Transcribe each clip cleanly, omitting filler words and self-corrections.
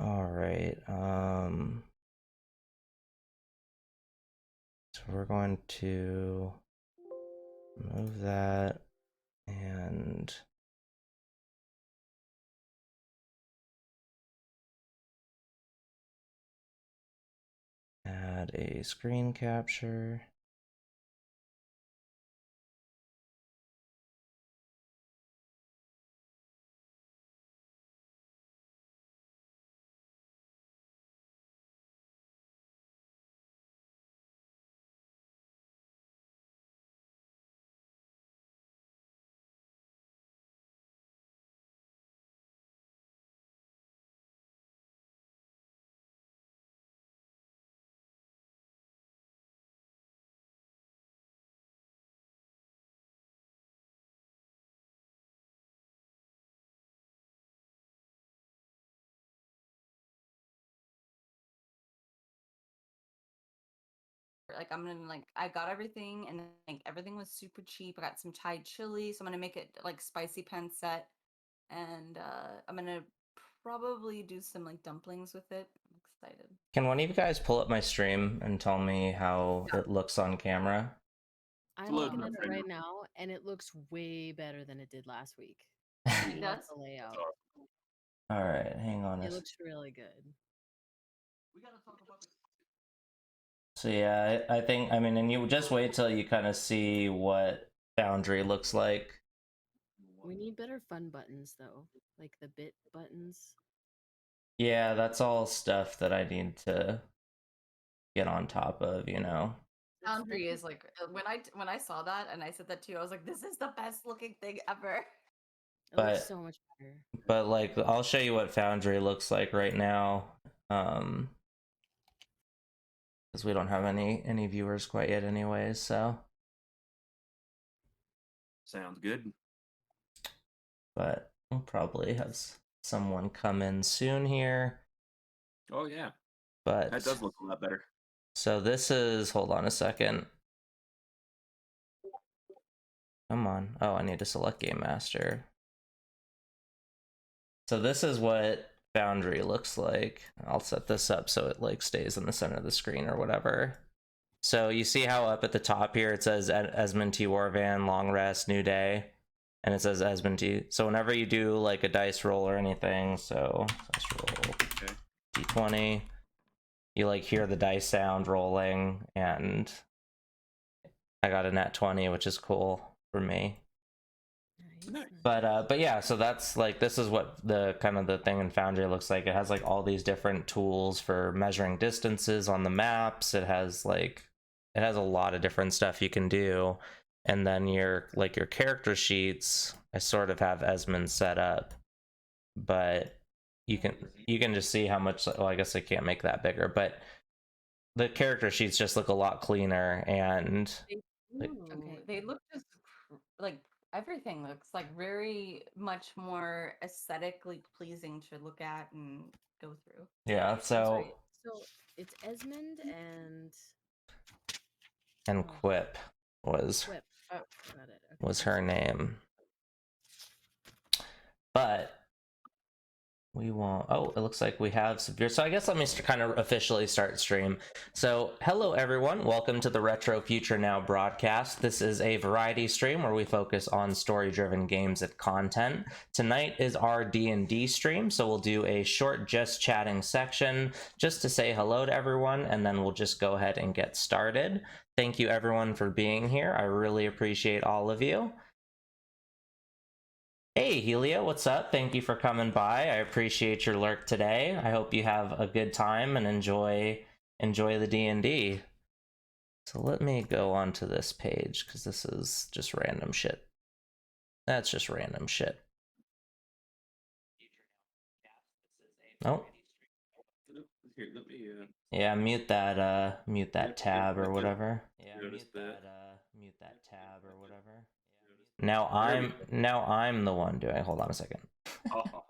All right. So we're going to move that and add a screen capture. Like I'm gonna I got everything and like everything was super cheap. I got some Thai chili, so I'm gonna make it like spicy pancetta, and I'm gonna probably do some like dumplings with it. I'm excited. Can one of you guys pull up my stream and tell me how Yeah. it looks on camera? I'm Hold looking on. at it right now, and it looks way better than it did last week. I It love does. the layout. All right, hang on. It looks really good. We gotta talk about the. So yeah, I think, I mean, and you just wait till you kind of see what Foundry looks like. We need better fun buttons, though, like the bit buttons. Yeah, that's all stuff that I need to get on top of, you know. Foundry is like when I saw that and I said that to you, I was like, this is the best looking thing ever. It looks But so much better. like I'll show you what Foundry looks like right now. Because we don't have any viewers quite yet anyways, so. Sounds good. But we'll probably have someone come in soon here. Oh yeah, But that does look a lot better. so this is, hold on a second. Come on. Oh, I need to select Game Master. So this is what Foundry looks like. I'll set this up so it like stays in the center of the screen or whatever. So you see how up at the top here it says Esmond T. Warvan, Long Rest, New Day, and it says Esmond T. So whenever you do like a dice roll or anything, so dice roll D20, you like hear the dice sound rolling, and I got a nat 20, which is cool for me. Nice. But yeah, so that's like, this is what the kind of the thing in Foundry looks like. It has like all these different tools for measuring distances on the maps. It has a lot of different stuff you can do. And then your character sheets, I sort of have Esmond set up, but you can just see how much, well, I guess I can't make that bigger, but the character sheets just look a lot cleaner. And Okay, they look just like everything looks like very much more aesthetically pleasing to look at and go through. yeah, so So it's Esmond and Quip was Quip. Oh, Got it. Okay. was her name. But we won't. Oh, it looks like we have some viewers. So I guess let me kind of officially start stream. So hello everyone, welcome to the Retro Future Now broadcast. This is a variety stream where we focus on story-driven games and content. Tonight is our D&D stream, so we'll do a short just chatting section just to say hello to everyone, and then we'll just go ahead and get started. Thank you everyone for being here. I really appreciate all of you. Hey Helio, what's up? Thank you for coming by. I appreciate your lurk today. I hope you have a good time and enjoy the D&D. So let me go onto this page because this is just random shit. That's just random shit. Oh. Here, let me. Yeah, mute that tab or whatever. Yeah, Notice that. mute that tab or whatever. Now I'm the one doing. Hold on a second.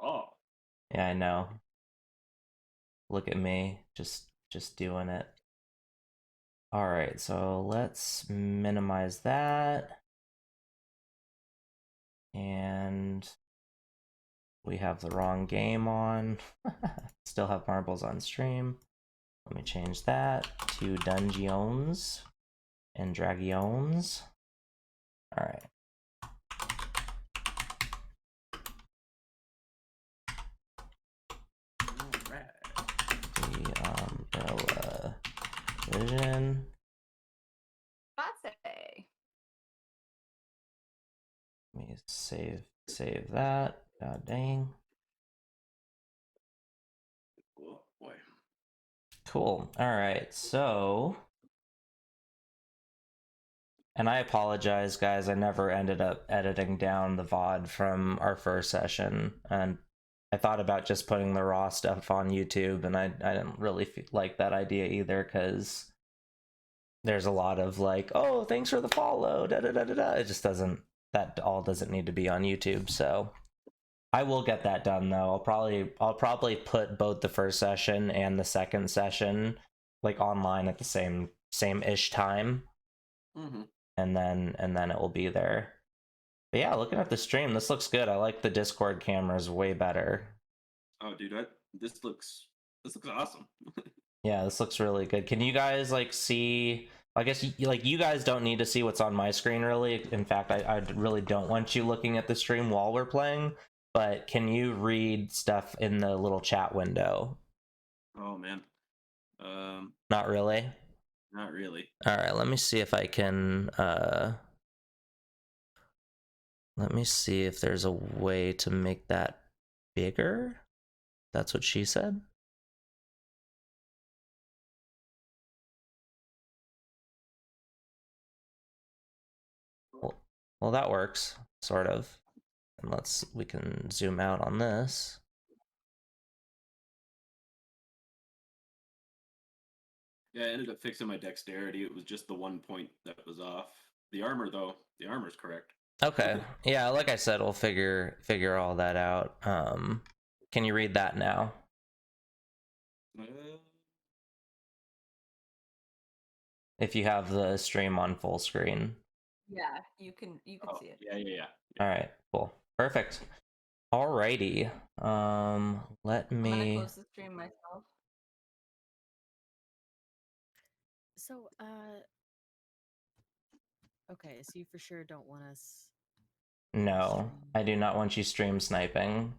Oh. Yeah, I know. Look at me, just doing it. All right, so let's minimize that. And we have the wrong game on. Still have marbles on stream. Let me change that to Dungeons and Dragons. All right. The umbrella vision. That's Let me save that. God dang. Oh boy. Cool. All right. So, and I apologize, guys. I never ended up editing down the VOD from our first session, and I thought about just putting the raw stuff on YouTube, and I didn't really like that idea either, because there's a lot of like, oh, thanks for the follow, da da da da da. It just doesn't. That all doesn't need to be on YouTube, so. I will get that done though. I'll probably put both the first session and the second session like online at the same-ish time. Mm-hmm. And then it will be there. But yeah, looking at the stream, this looks good. I like the Discord cameras way better. Oh, dude, this looks awesome. Yeah, this looks really good. Can you guys like see? I guess you guys don't need to see what's on my screen really. In fact, I really don't want you looking at the stream while we're playing. But can you read stuff in the little chat window? Oh man. Not really. Not really. All right, let me see if I can let me see if there's a way to make that bigger. That's what she said. Well, that works sort of. And we can zoom out on this. Yeah, I ended up fixing my dexterity. It was just the 1 point that was off. The armor, though, the armor's correct. Okay. Yeah, like I said, we'll figure all that out. Can you read that now? If you have the stream on full screen. Yeah, you can see it. Yeah. All right, cool. Perfect. Alrighty. Let I'm gonna me. close the stream myself. So, okay, so you for sure don't want us. No, stream. I do not want you stream sniping.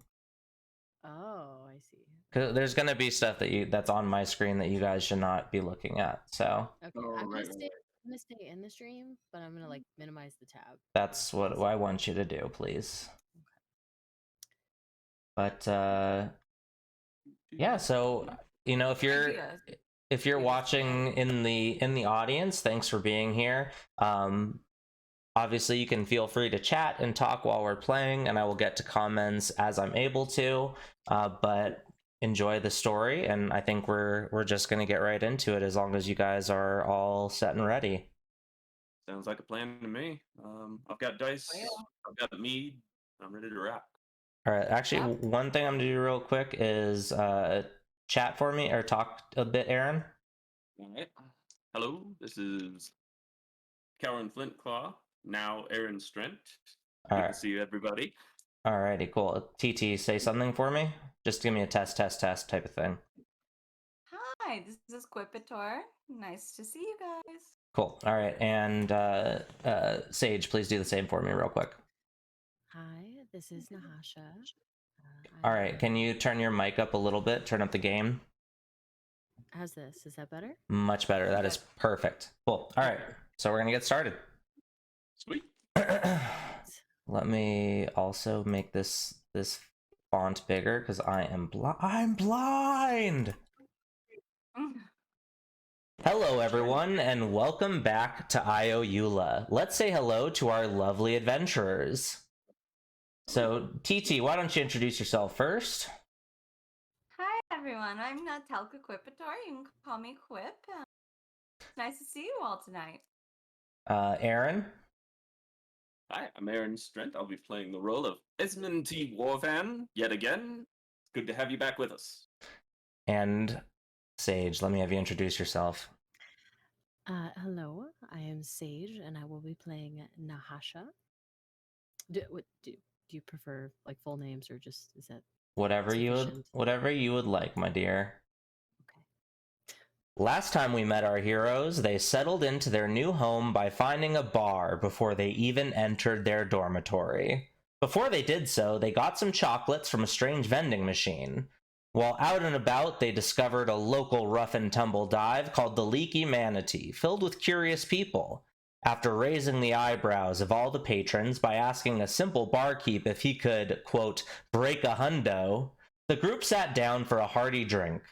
Oh, I see. Cause there's gonna be stuff that's on my screen that you guys should not be looking at. So Okay, Oh, I'm right, gonna stay in the stream, but I'm gonna like minimize the tab. that's what I want you to do, please. But yeah, so if you're watching in the audience, thanks for being here. Obviously you can feel free to chat and talk while we're playing, and I will get to comments as I'm able to, but enjoy the story, and I think we're just gonna get right into it as long as you guys are all set and ready. Sounds like a plan to me. I've got dice. Oh, yeah. I've got mead. I'm ready to rock. All right, actually, Yeah. one thing I'm gonna do real quick is chat for me or talk a bit, Aaron. All right. Hello, this is Karen Flintclaw, now Aaron Strent. All Good right. to see you, everybody. Alrighty, cool. TT, say something for me. Just give me a test type of thing. Hi, this is Quipitor. Nice to see you guys. Cool. All right, and Sage, please do the same for me real quick. Hi, this is Nahasha. All right, can you turn your mic up a little bit? Turn up the gain. How's this? Is that better? Much better. That is perfect. Cool. All right, so we're gonna get started. Sweet. Let me also make this font bigger because I'm blind. Hello everyone, and welcome back to IOULA. Let's say hello to our lovely adventurers. So, TT, why don't you introduce yourself first? Hi everyone, I'm Natelka Quipitor. You can call me Quip. Nice to see you all tonight. Aaron? Hi, I'm Aaron Strent. I'll be playing the role of Esmond T. Warvan yet again. Good to have you back with us. And Sage, let me have you introduce yourself. Hello, I am Sage, and I will be playing Nahasha. do you prefer like full names or just is that Whatever sufficient? whatever you would like, my dear. Okay. Last time we met our heroes, they settled into their new home by finding a bar before they even entered their dormitory. Before they did so, they got some chocolates from a strange vending machine. While out and about, they discovered a local rough and tumble dive called the Leaky Manatee, filled with curious people. After raising the eyebrows of all the patrons by asking a simple barkeep if he could, quote, break a hundo, the group sat down for a hearty drink.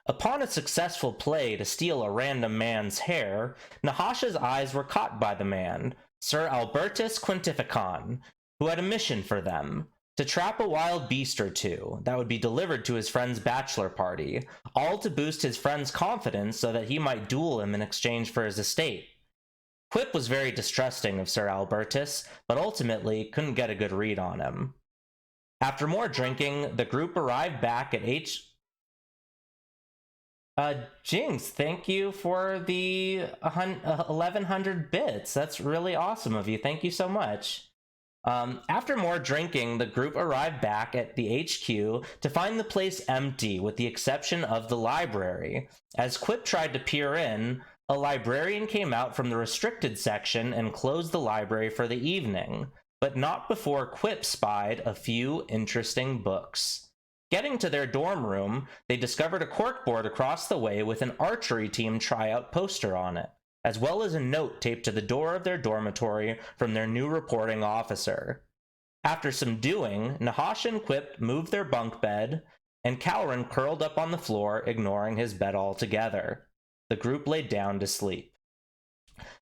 Upon a successful play to steal a random man's hair, Nahasha's eyes were caught by the man, Sir Albertus Quintificon, who had a mission for them, to trap a wild beast or two that would be delivered to his friend's bachelor party, all to boost his friend's confidence so that he might duel him in exchange for his estate. Quip was very distrusting of Sir Albertus, but ultimately couldn't get a good read on him. After more drinking, the group arrived back at Jinx, thank you for the 1100 bits. That's really awesome of you. Thank you so much. After more drinking, the group arrived back at the HQ to find the place empty with the exception of the library. As Quip tried to peer in, a librarian came out from the restricted section and closed the library for the evening, but not before Quip spied a few interesting books. Getting to their dorm room, they discovered a corkboard across the way with an archery team tryout poster on it, as well as a note taped to the door of their dormitory from their new reporting officer. After some doing, Nahasha and Quip moved their bunk bed, and Calren curled up on the floor, ignoring his bed altogether. The group laid down to sleep.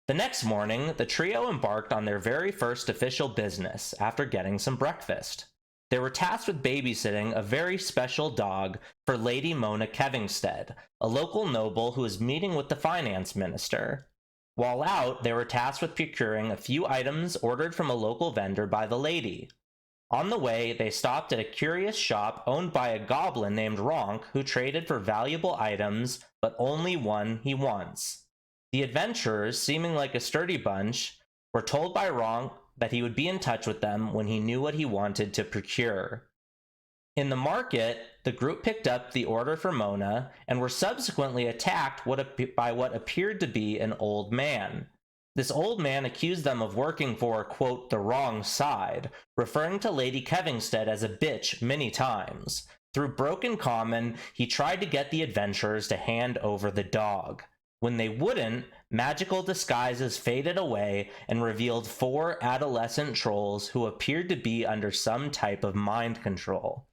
The next morning, the trio embarked on their very first official business after getting some breakfast. They were tasked with babysitting a very special dog for Lady Mona Kevingstead, a local noble who was meeting with the finance minister. While out, they were tasked with procuring a few items ordered from a local vendor by the lady. On the way, they stopped at a curious shop owned by a goblin named Ronk who traded for valuable items, but only one he wants. The adventurers, seeming like a sturdy bunch, were told by Ronk that he would be in touch with them when he knew what he wanted to procure. In the market, the group picked up the order for Mona and were subsequently attacked by what appeared to be an old man. This old man accused them of working for, quote, the wrong side, referring to Lady Kevingstead as a bitch many times. Through broken common, he tried to get the adventurers to hand over the dog. When they wouldn't, magical disguises faded away and revealed 4 adolescent trolls who appeared to be under some type of mind control.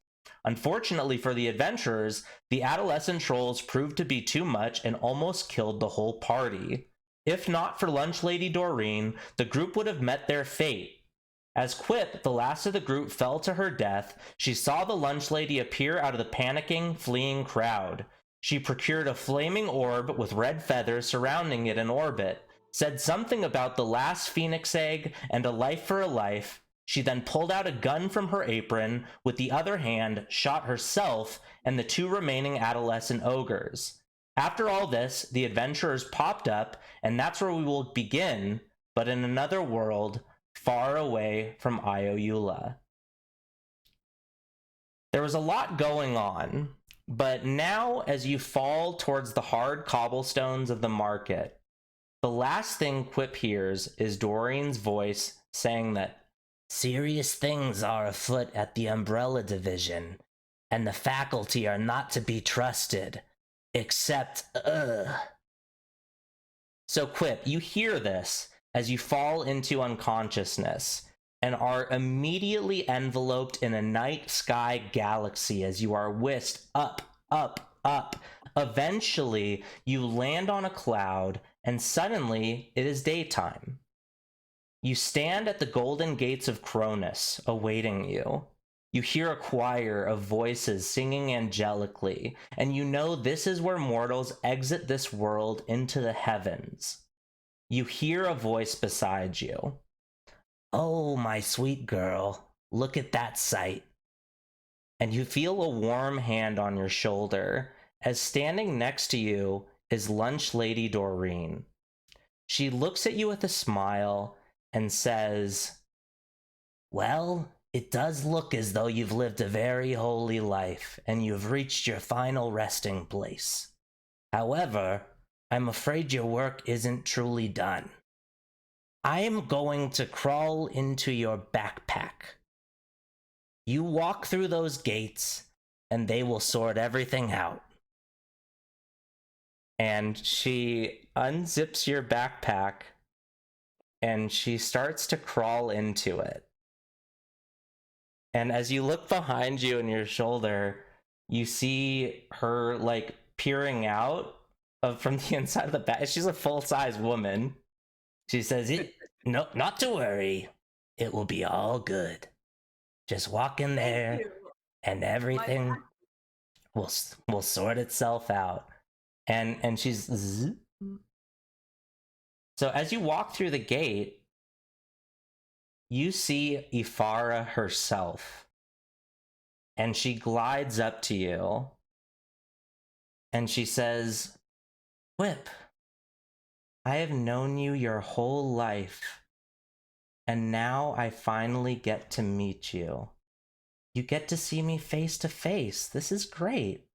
Unfortunately for the adventurers, the adolescent trolls proved to be too much and almost killed the whole party. If not for Lunch Lady Doreen, the group would have met their fate. As Quip, the last of the group, fell to her death, she saw the Lunch Lady appear out of the panicking, fleeing crowd. She procured a flaming orb with red feathers surrounding it in orbit, said something about the last phoenix egg and a life for a life. She then pulled out a gun from her apron, with the other hand shot herself and the 2 remaining adolescent ogres. After all this, the adventurers popped up, and that's where we will begin, but in another world, far away from Ioula. There was a lot going on, but now as you fall towards the hard cobblestones of the market, the last thing Quip hears is Doreen's voice saying that serious things are afoot at the Umbrella Division, and the faculty are not to be trusted. Except, So Quip, you hear this as you fall into unconsciousness and are immediately enveloped in a night sky galaxy as you are whisked up, up, up. Eventually, you land on a cloud and suddenly it is daytime. You stand at the golden gates of Cronus, awaiting you. You hear a choir of voices singing angelically, and you know this is where mortals exit this world into the heavens. You hear a voice beside you. Oh, my sweet girl, look at that sight. And you feel a warm hand on your shoulder, as standing next to you is Lunch Lady Doreen. She looks at you with a smile and says, well, it does look as though you've lived a very holy life and you've reached your final resting place. However, I'm afraid your work isn't truly done. I am going to crawl into your backpack. You walk through those gates and they will sort everything out. And she unzips your backpack and she starts to crawl into it. And as you look behind you and your shoulder, you see her like peering out from the inside of the bag. She's a full-size woman. She says, "No, not to worry. It will be all good. Just walk in there, Thank you. and everything will sort itself out." And she's so as you walk through the gate, you see Ifara herself, and she glides up to you, and she says, "Whip, I have known you your whole life, and now I finally get to meet you. You get to see me face to face. This is great."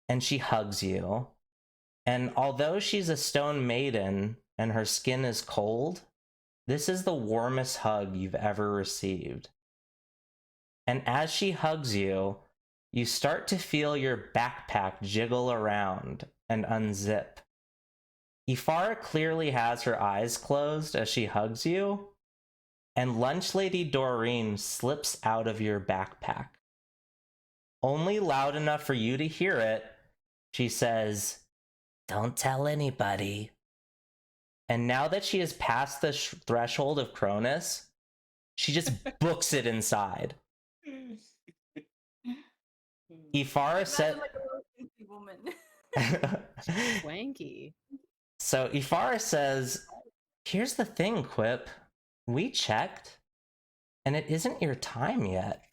And she hugs you. And although she's a stone maiden and her skin is cold, this is the warmest hug you've ever received. And as she hugs you, you start to feel your backpack jiggle around and unzip. Ifara clearly has her eyes closed as she hugs you, and Lunch Lady Doreen slips out of your backpack. Only loud enough for you to hear it, she says, "Don't tell anybody." And now that she has passed the threshold of Cronus, she just books it inside. Ifara said... Like a little fancy woman. Wanky. So Ifara says, "Here's the thing, Quip. We checked, and it isn't your time yet.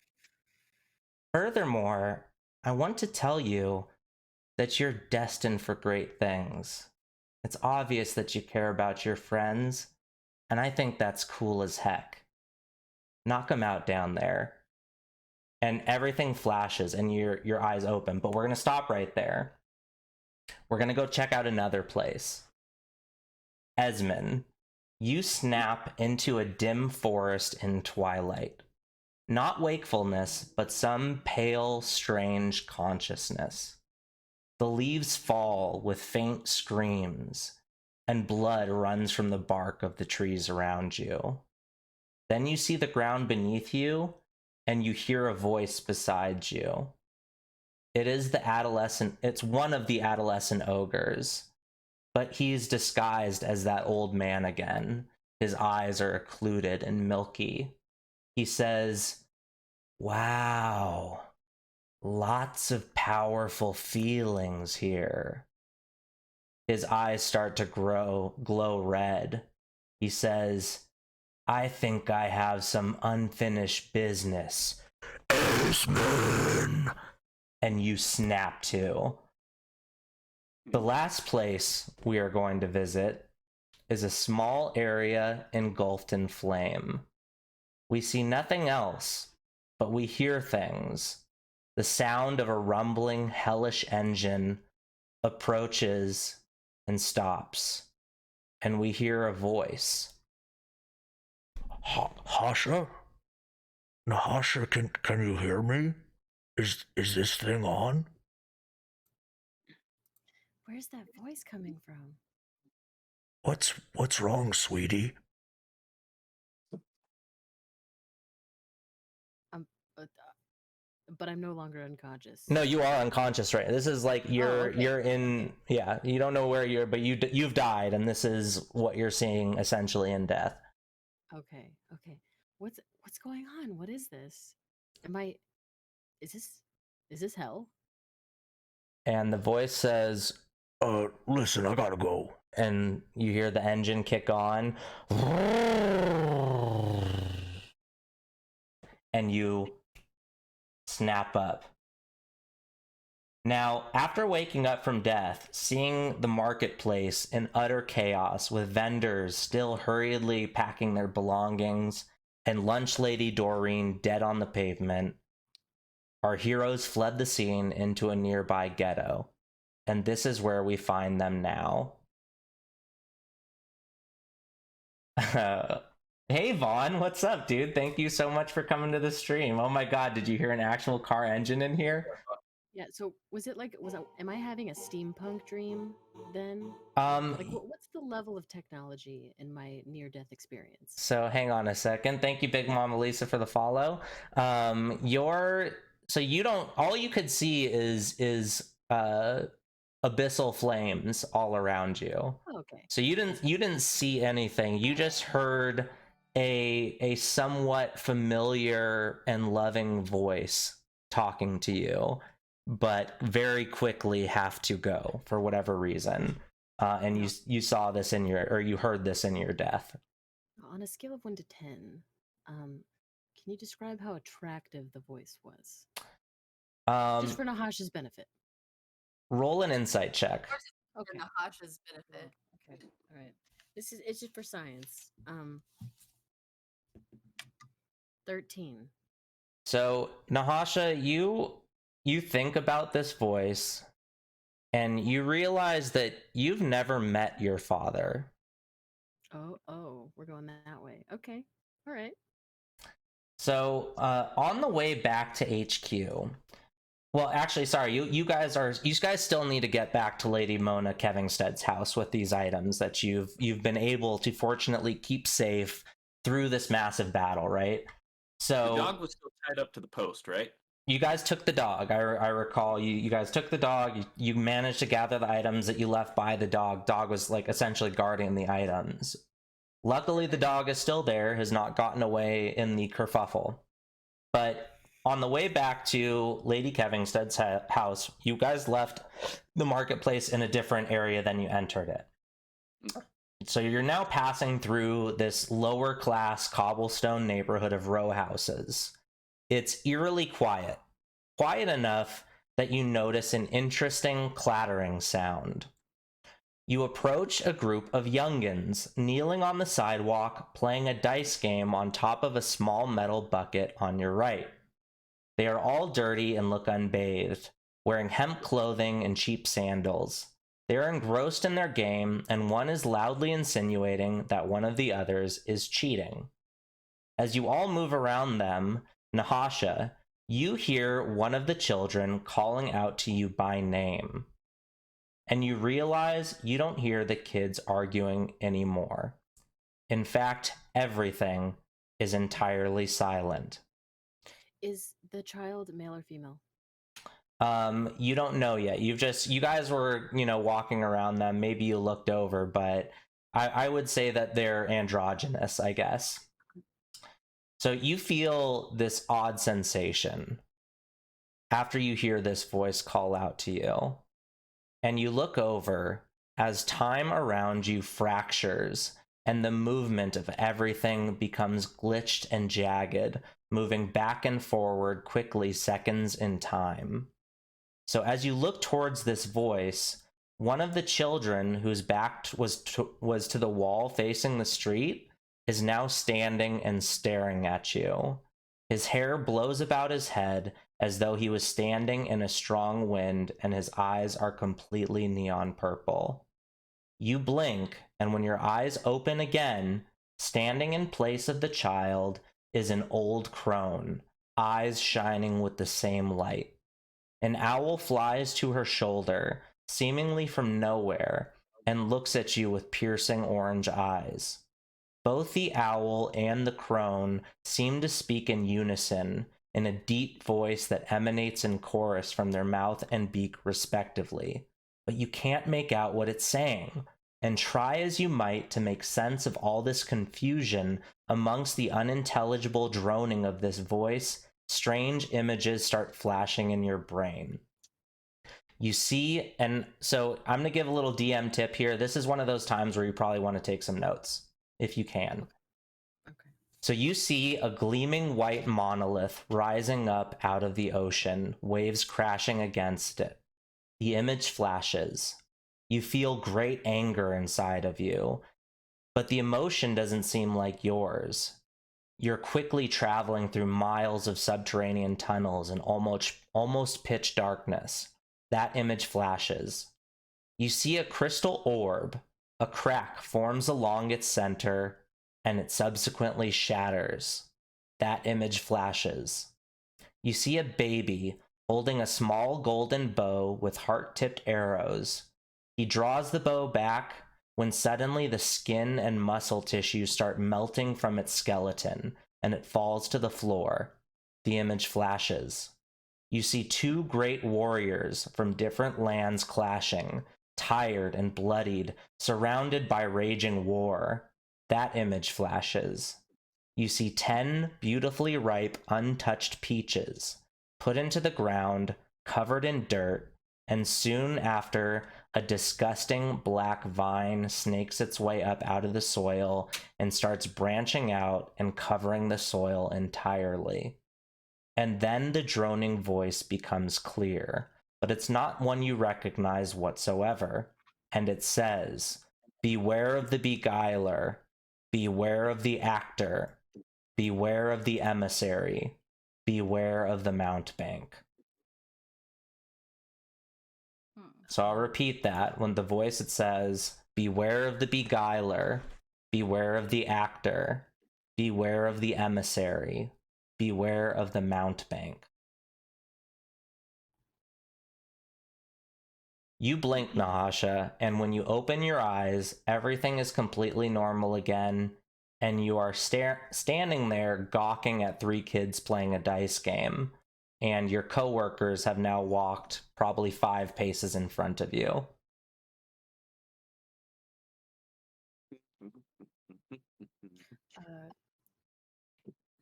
Furthermore, I want to tell you that you're destined for great things. It's obvious that you care about your friends, and I think that's cool as heck. Knock them out down there." And everything flashes and your eyes open, but we're going to stop right there. We're going to go check out another place. Esmond, you snap into a dim forest in twilight. Not wakefulness, but some pale, strange consciousness. The leaves fall with faint screams, and blood runs from the bark of the trees around you. Then you see the ground beneath you, and you hear a voice beside you. It's one of the adolescent ogres, but he's disguised as that old man again. His eyes are occluded and milky. He says, "Wow, lots of powerful feelings here." His eyes start to glow red. He says, "I think I have some unfinished business." Esmond! And you snap to. The last place we are going to visit is a small area engulfed in flame. We see nothing else, but we hear things. The sound of a rumbling, hellish engine approaches and stops, and we hear a voice. Hasha? Nahasha, can you hear me? Is this thing on? Where's that voice coming from? What's wrong, sweetie? But I'm no longer unconscious. No, you are unconscious, right? This is like you're okay. you're in yeah, you don't know where you're, but you've died, and this is what you're seeing essentially in death. Okay. What's going on? What is this? Is this hell? And the voice says, Listen, I gotta go. and you hear the engine kick on, and you snap up. Now, after waking up from death, seeing the marketplace in utter chaos with vendors still hurriedly packing their belongings and Lunch Lady Doreen dead on the pavement. Our heroes fled the scene into a nearby ghetto, and this is where we find them now. Hey Vaughn, what's up, dude? Thank you so much for coming to the stream. Oh my god, did you hear an actual car engine in here? Yeah. So am I having a steampunk dream then? Like, what's the level of technology in my near-death experience? So hang on a second. Thank you, Big Mama Lisa, for the follow. So you don't. All you could see is abyssal flames all around you. Oh, okay. So you didn't see anything. You just heard a somewhat familiar and loving voice talking to you, but very quickly have to go for whatever reason. And you saw this you heard this in your death. On a scale of 1 to 10, can you describe how attractive the voice was? Just for Nahasha's benefit. Roll an insight check. Okay. Nahasha's benefit. Okay. All right. It's just for science. 13. So Nahasha, you think about this voice, and you realize that you've never met your father. Oh, we're going that way. Okay. All right. So on the way back to HQ, well, actually, sorry, you guys still need to get back to Lady Mona Kevingstead's house with these items that you've been able to fortunately keep safe through this massive battle, right? So the dog was still tied up to the post, right? You guys took the dog. I recall you guys took the dog. You managed to gather the items that you left by the dog. Dog was like essentially guarding the items. Luckily, the dog is still there, has not gotten away in the kerfuffle. But on the way back to Lady Kevingstead's house, you guys left the marketplace in a different area than you entered it. So you're now passing through this lower class cobblestone neighborhood of row houses. It's eerily quiet. Quiet enough that you notice an interesting clattering sound. You approach a group of youngins kneeling on the sidewalk, playing a dice game on top of a small metal bucket on your right. They are all dirty and look unbathed, wearing hemp clothing and cheap sandals. They are engrossed in their game, and one is loudly insinuating that one of the others is cheating. As you all move around them, Nahasha, you hear one of the children calling out to you by name. And you realize you don't hear the kids arguing anymore. In fact, everything is entirely silent. Is the child male or female? You don't know yet. You guys were, walking around them. Maybe you looked over, but I would say that they're androgynous, I guess. So you feel this odd sensation after you hear this voice call out to you. And you look over as time around you fractures and the movement of everything becomes glitched and jagged, moving back and forward quickly, seconds in time. So as you look towards this voice, one of the children whose back was to the wall facing the street is now standing and staring at you. His hair blows about his head as though he was standing in a strong wind, and his eyes are completely neon purple. You blink, and when your eyes open again, standing in place of the child is an old crone, eyes shining with the same light. An owl flies to her shoulder, seemingly from nowhere, and looks at you with piercing orange eyes. Both the owl and the crone seem to speak in unison, in a deep voice that emanates in chorus from their mouth and beak respectively. But you can't make out what it's saying, and try as you might to make sense of all this confusion amongst the unintelligible droning of this voice, strange images start flashing in your brain. You see, and so I'm going to give a little DM tip here. This is one of those times where you probably want to take some notes, if you can. Okay. So you see a gleaming white monolith rising up out of the ocean, waves crashing against it. The image flashes. You feel great anger inside of you, but the emotion doesn't seem like yours. You're quickly traveling through miles of subterranean tunnels in almost pitch darkness. That image flashes. You see a crystal orb. A crack forms along its center, and it subsequently shatters. That image flashes. You see a baby holding a small golden bow with heart-tipped arrows. He draws the bow back when suddenly the skin and muscle tissue start melting from its skeleton, and it falls to the floor. The image flashes. You see two great warriors from different lands clashing, tired and bloodied, surrounded by raging war. That image flashes. You see 10 beautifully ripe, untouched peaches put into the ground, covered in dirt, and soon after, a disgusting black vine snakes its way up out of the soil and starts branching out and covering the soil entirely. And then the droning voice becomes clear, but it's not one you recognize whatsoever. And it says, "Beware of the beguiler, beware of the actor, beware of the emissary, beware of the mountebank." So I'll repeat that. When the voice, it says, "Beware of the beguiler, beware of the actor, beware of the emissary, beware of the mountebank." You blink, Nahasha, and when you open your eyes, everything is completely normal again, and you are standing there gawking at three kids playing a dice game, and your coworkers have now walked probably 5 paces in front of you.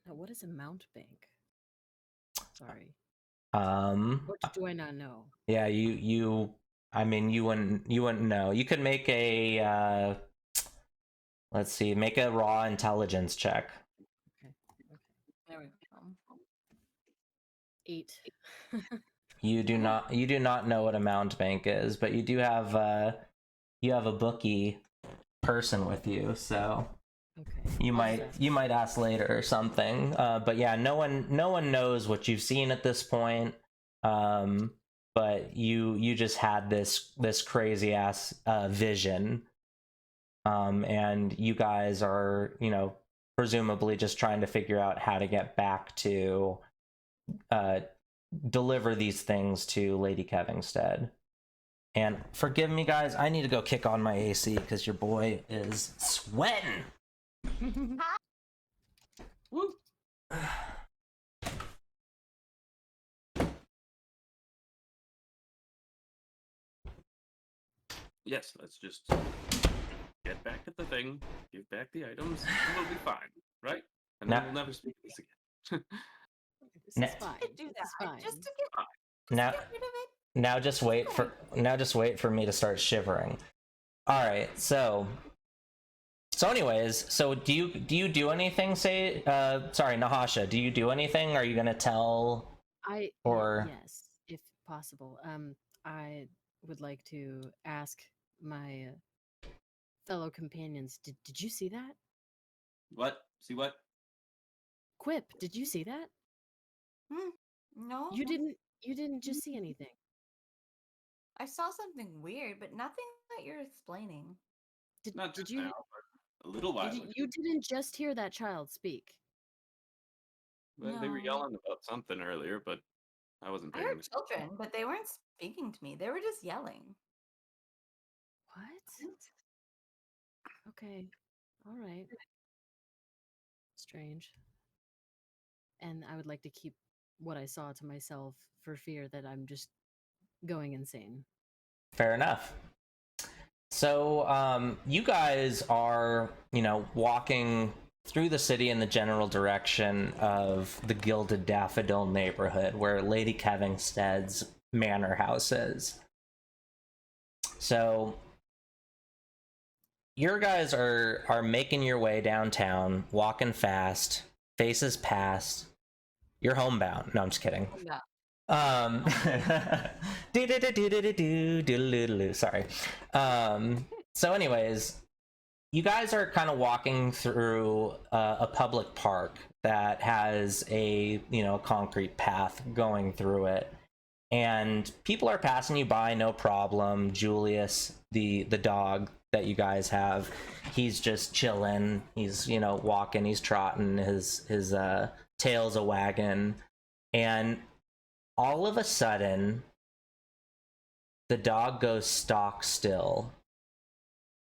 Now what is a mount bank? Sorry. What do I not know? Yeah, I mean, you wouldn't know. You could make a let's see, make a raw intelligence check. Okay. There we go. 8. You do not know what a mountebank is, but you do have a bookie person with you, so Okay. you might ask later or something. But yeah, no one knows what you've seen at this point. But you just had this crazy ass vision. And you guys are, presumably just trying to figure out how to get back to deliver these things to Lady Kevingstead. And forgive me, guys, I need to go kick on my AC because your boy is sweating. Woo. Yes, let's just get back at the thing, give back the items, and we'll be fine, right? And then we'll never speak of this again. This is fine. Do This that is fine. just to get Now, get rid of it. now just wait for me to start shivering. All right, so anyways, so do you do anything? Sorry, Nahasha, do you do anything? Are you gonna tell? Yes, if possible. I would like to ask my fellow companions. Did you see that? What? See what? Quip, did you see that? No. You didn't just see anything. I saw something weird, but nothing that you're explaining. Not Did just you now, but a little while ago. you didn't just hear that child speak? Well, they were No. yelling about something earlier, but I wasn't I paying heard attention. children, but they weren't speaking to me. They were just yelling. What? Okay. All right. Strange. And I would like to keep what I saw to myself for fear that I'm just going insane. Fair enough. So, you guys are, walking through the city in the general direction of the Gilded Daffodil neighborhood, where Lady Kevingstead's manor house is. So, your guys are making your way downtown, walking fast, faces past. You're homebound. No, I'm just kidding. Yeah. Sorry. So anyways, you guys are kind of walking through a public park that has a concrete path going through it, and people are passing you by, no problem. Julius, the dog that you guys have, he's just chilling. He's walking, he's trotting, his tail's a wagging, and all of a sudden the dog goes stock still,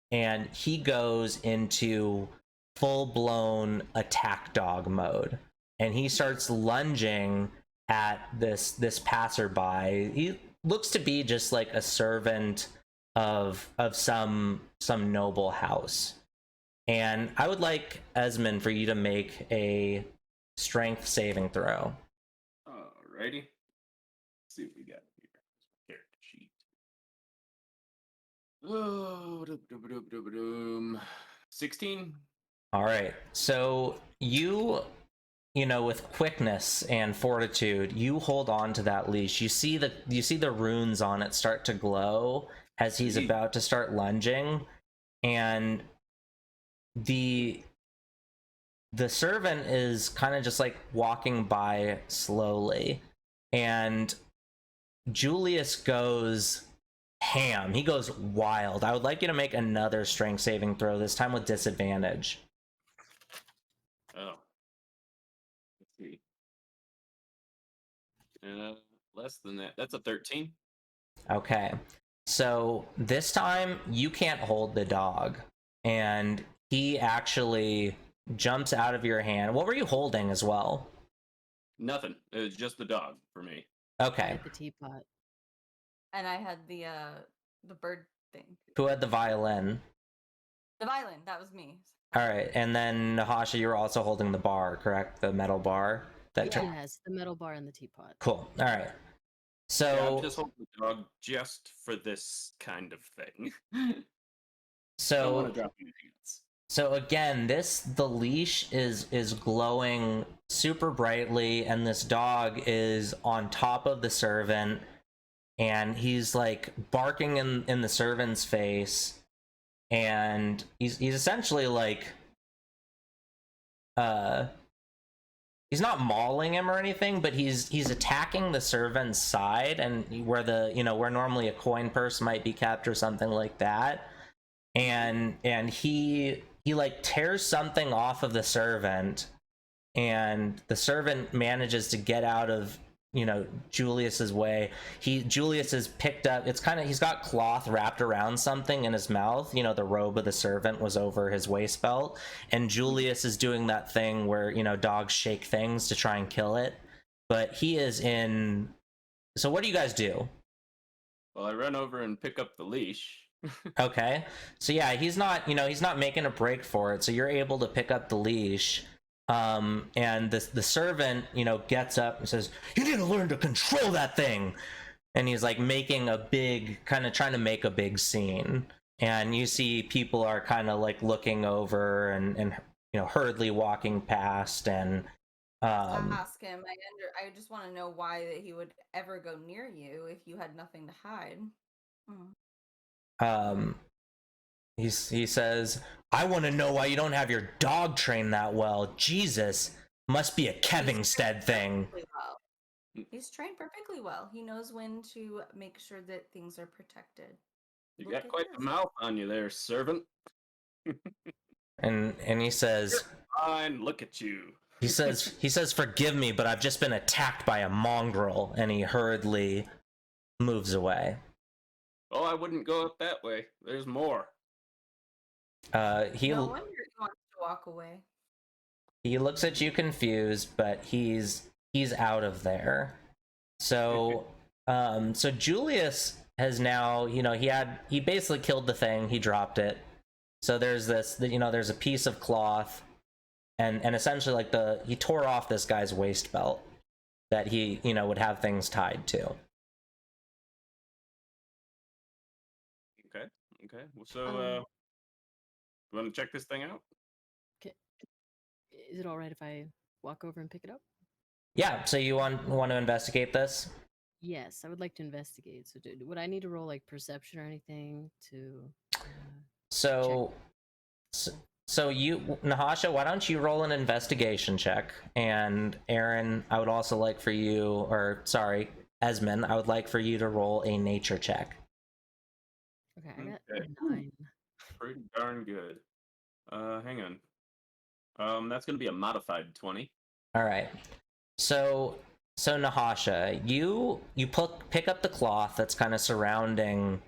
and he goes into full-blown attack dog mode, and he starts lunging at this passerby. He looks to be just like a servant of some noble house. And I would like, Esmond, for you to make a strength saving throw. Alrighty. Let's see what we got here. Character sheet. Oh, 16. All right. So you with quickness and fortitude, you hold on to that leash. You see the runes on it start to glow as he's about to start lunging, and the servant is kind of just like walking by slowly, and Julius goes ham. He goes wild. I would like you to make another strength saving throw, this time with disadvantage. Oh. Let's see. Less than that. That's a 13. Okay. So this time you can't hold the dog, and he actually jumps out of your hand. What were you holding as well? Nothing. It was just the dog for me. Okay. Like the teapot. And I had the bird thing. Who had the violin? The violin, that was me. All right, and then Nahasha, you were also holding the bar, correct? The metal bar. Yes, the metal bar and the teapot. Cool. All right. So Yeah, I'm just holding the dog just for this kind of thing. I don't want to drop anything else. So again, the leash is glowing super brightly, and this dog is on top of the servant, and he's like barking in the servant's face, and he's essentially like he's not mauling him or anything, but he's attacking the servant's side, and where where normally a coin purse might be kept or something like that, and he like tears something off of the servant, and the servant manages to get out of Julius's way. Julius is picked up. It's kind of, he's got cloth wrapped around something in his mouth. The robe of the servant was over his waist belt, and Julius is doing that thing where dogs shake things to try and kill it. But he is in. So what do you guys do? Well, I run over and pick up the leash. Okay, so yeah, he's not making a break for it. So you're able to pick up the leash. And the servant, gets up and says, "You need to learn to control that thing." And he's like making a big, kind of trying to make a big scene. And you see people are kind of like looking over and hurriedly walking past. And I ask him. I just want to know why that he would ever go near you if you had nothing to hide. He says, "I want to know why you don't have your dog trained that well. Jesus, must be a Kevingstead thing." Well. He's trained perfectly well. He knows when to make sure that things are protected. You Look got at quite the this. mouth on you there, servant. and he says, "Fine, look at you." He says, "Forgive me, but I've just been attacked by a mongrel," and he hurriedly moves away. Oh, I wouldn't go up that way. There's more. No wonder he wants to walk away. He looks at you confused, but he's out of there. So so Julius has now, he basically killed the thing, he dropped it. So there's there's a piece of cloth, and essentially like he tore off this guy's waist belt that he would have things tied to. Okay. Well, so you want to check this thing out? Okay. Is it all right if I walk over and pick it up? Yeah, so you want to investigate this? Yes, I would like to investigate. So would I need to roll like perception or anything to So So you, Nahasha, why don't you roll an investigation check? And Aaron, I would also like for you, or sorry, Esmond, I would like for you to roll a nature check. Okay, I got Okay. 9. Pretty darn good. Hang on. That's gonna be a modified 20. All right. So Nahasha, you pick up the cloth that's kind of surrounding.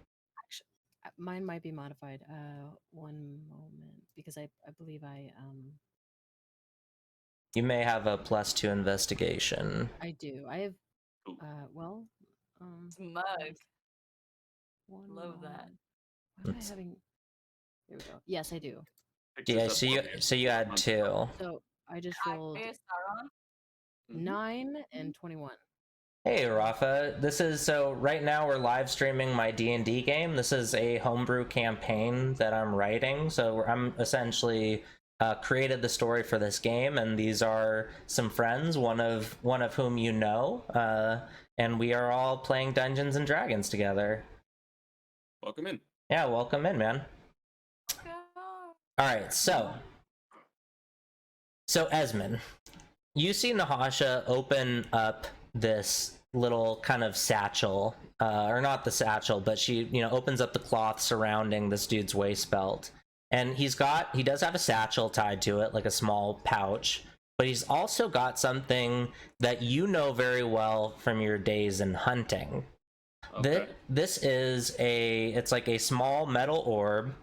Actually, mine might be modified. One moment, because I believe You may have a +2 investigation. I do. I have Ooh. well, It's mug. one Love that. moment. Why am I having? There we go. Yes, I do. Pick Yeah. this up So you for me. so you had 2. So I just I rolled pay Sauron. 9 and 21. Hey Rafa, this is so right now we're live streaming my D&D game. This is a homebrew campaign that I'm writing. So I'm essentially created the story for this game, and these are some friends, one of whom you know, and we are all playing Dungeons and Dragons together. Welcome in. Yeah, welcome in, man. All right, so Esmond, you see Nahasha open up this little kind of satchel, or not the satchel, but she, opens up the cloth surrounding this dude's waist belt, and he does have a satchel tied to it, like a small pouch, but he's also got something that you know very well from your days in hunting. Okay. This is it's like a small metal orb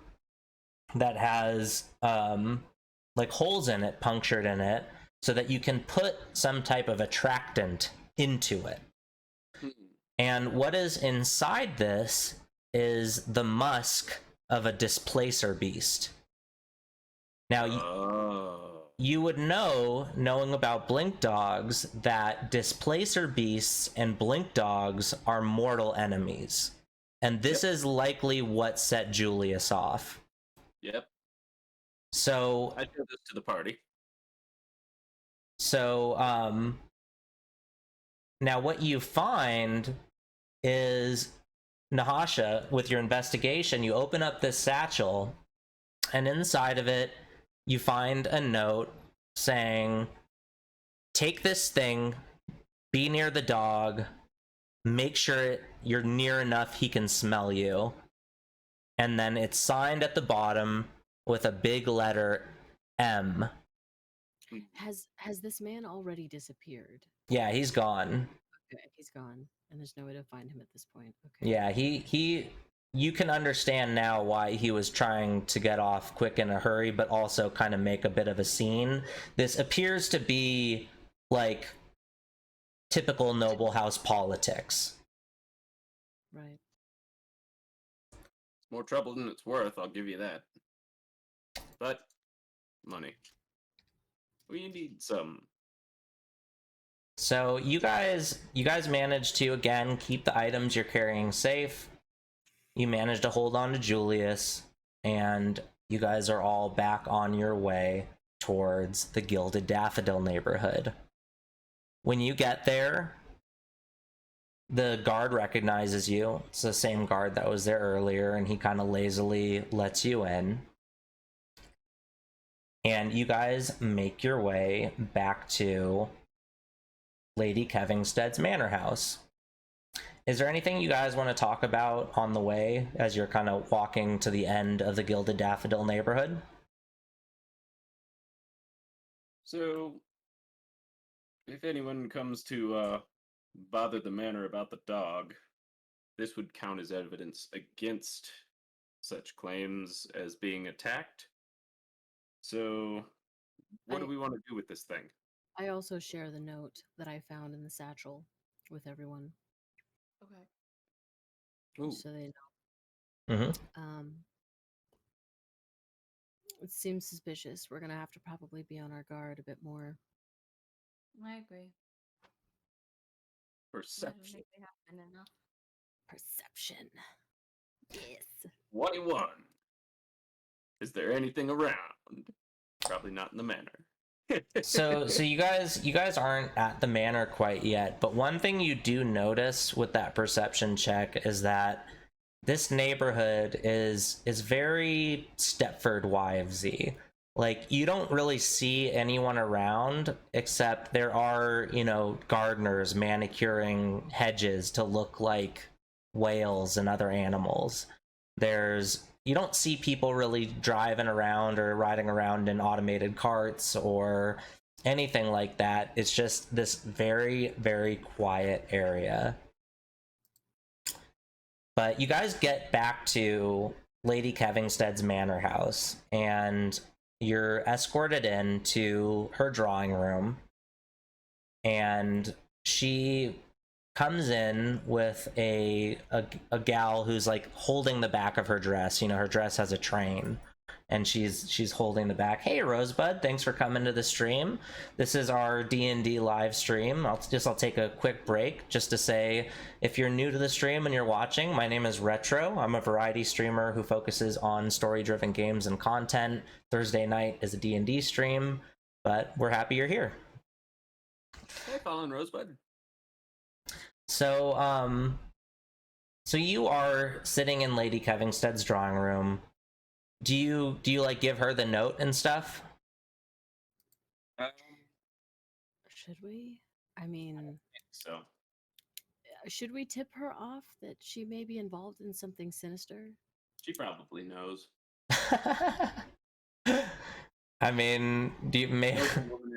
that has like holes in it, punctured in it, so that you can put some type of attractant into it. And what is inside this is the musk of a displacer beast. Now, you would know, knowing about blink dogs, that displacer beasts and blink dogs are mortal enemies. And this is likely what set Julius off. Yep. So I did this to the party. So, now what you find is, Nahasha, with your investigation, you open up this satchel, and inside of it, you find a note saying, take this thing, be near the dog, make sure you're near enough he can smell you. And then it's signed at the bottom with a big letter M. Has this man already disappeared? Yeah, he's gone. Okay, he's gone, and there's no way to find him at this point. Okay. Yeah, he you can understand now why he was trying to get off quick in a hurry, but also kind of make a bit of a scene. This appears to be like typical noble house politics. Right. It's more trouble than it's worth, I'll give you that. But money. We need some. So you guys managed to, again, keep the items you're carrying safe. You managed to hold on to Julius, and you guys are all back on your way towards the Gilded Daffodil neighborhood. When you get there, the guard recognizes you. It's the same guard that was there earlier, and he kind of lazily lets you in. And you guys make your way back to Lady Kevingstead's manor house. Is there anything you guys want to talk about on the way as you're kind of walking to the end of the Gilded Daffodil neighborhood? So, if anyone comes to bother the manor about the dog, this would count as evidence against such claims as being attacked. So, what do we want to do with this thing? I also share the note that I found in the satchel with everyone. Okay. Ooh. So they know. Mm-hmm. It seems suspicious. We're gonna have to probably be on our guard a bit more. I agree. Perception. I don't think they have been enough. Perception. Yes. 21. Is there anything around? Probably not in the manor. So you guys aren't at the manor quite yet, but one thing you do notice with that perception check is that this neighborhood is very Stepford Wivesy. Like, you don't really see anyone around, except there are, you know, gardeners manicuring hedges to look like whales and other animals. You don't see people really driving around or riding around in automated carts or anything like that. It's just this very, very quiet area. But you guys get back to Lady Kevingstead's manor house, and you're escorted into her drawing room, and she comes in with a gal who's like holding the back of her dress. You know, her dress has a train, and she's holding the back. Hey Rosebud, thanks for coming to the stream. This is our D&D live stream. I'll take a quick break just to say, if you're new to the stream and you're watching, my name is Retro. I'm a variety streamer who focuses on story-driven games and content. Thursday night is a D&D stream, but we're happy you're here. Hey, Fallen Rosebud. So so you are sitting in Lady Kevingstead's drawing room. Do you like give her the note and stuff? Should we? I mean, So should we tip her off that she may be involved in something sinister? she probably knows. I mean, do you Woman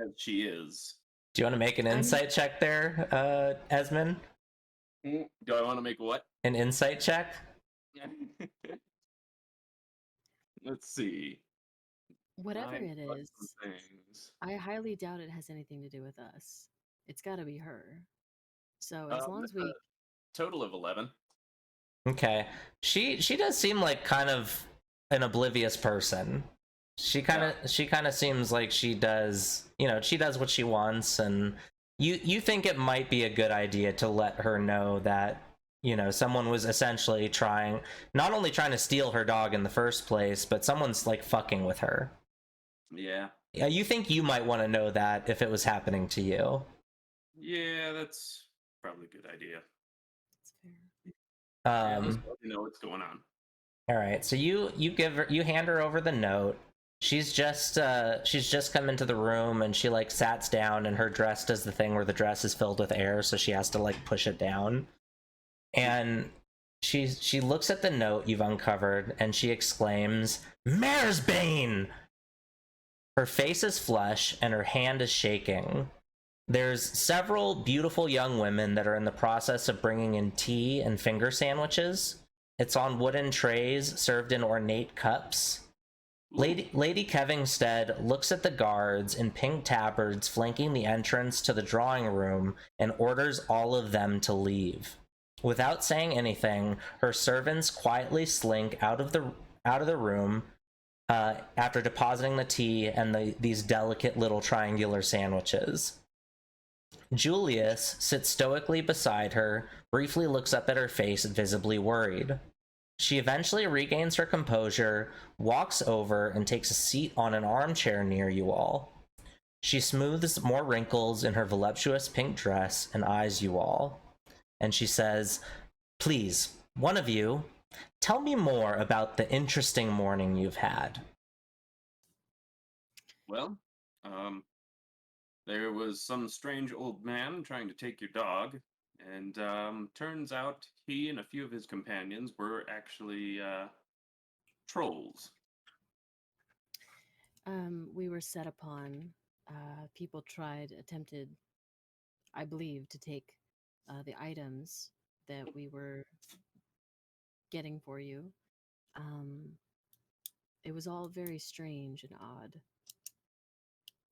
as she is. do you want to make an insight check there, Esmond? Do I want to make what? An insight check? Let's see. Whatever Nine it plus is, some things. I highly doubt it has anything to do with us. It's got to be her. So as long as That's we... a total of 11. Okay. She does seem like kind of an oblivious person. She kind of seems like she does, you know, she does what she wants, and you think it might be a good idea to let her know that, you know, someone was essentially not only trying to steal her dog in the first place, but someone's like fucking with her. Yeah. Yeah, you think you might want to know that if it was happening to you. Yeah, that's probably a good idea. That's fair. Yeah, let's let you know what's going on. All right, so you hand her over the note. She's just come into the room, and she like sats down, and her dress does the thing where the dress is filled with air, so she has to like push it down. And she looks at the note you've uncovered, and she exclaims, "Mare's Bane!" Her face is flush, and her hand is shaking. There's several beautiful young women that are in the process of bringing in tea and finger sandwiches. It's on wooden trays served in ornate cups. Lady Kevingstead looks at the guards in pink tabards flanking the entrance to the drawing room and orders all of them to leave. Without saying anything, her servants quietly slink out of the room after depositing the tea and these delicate little triangular sandwiches. Julius sits stoically beside her, briefly looks up at her face, visibly worried. She eventually regains her composure, walks over, and takes a seat on an armchair near you all. She smooths more wrinkles in her voluptuous pink dress and eyes you all. And she says, "Please, one of you, tell me more about the interesting morning you've had." Well, there was some strange old man trying to take your dog, and turns out he and a few of his companions were actually trolls. We were set upon. People attempted, I believe, to take the items that we were getting for you. It was all very strange and odd.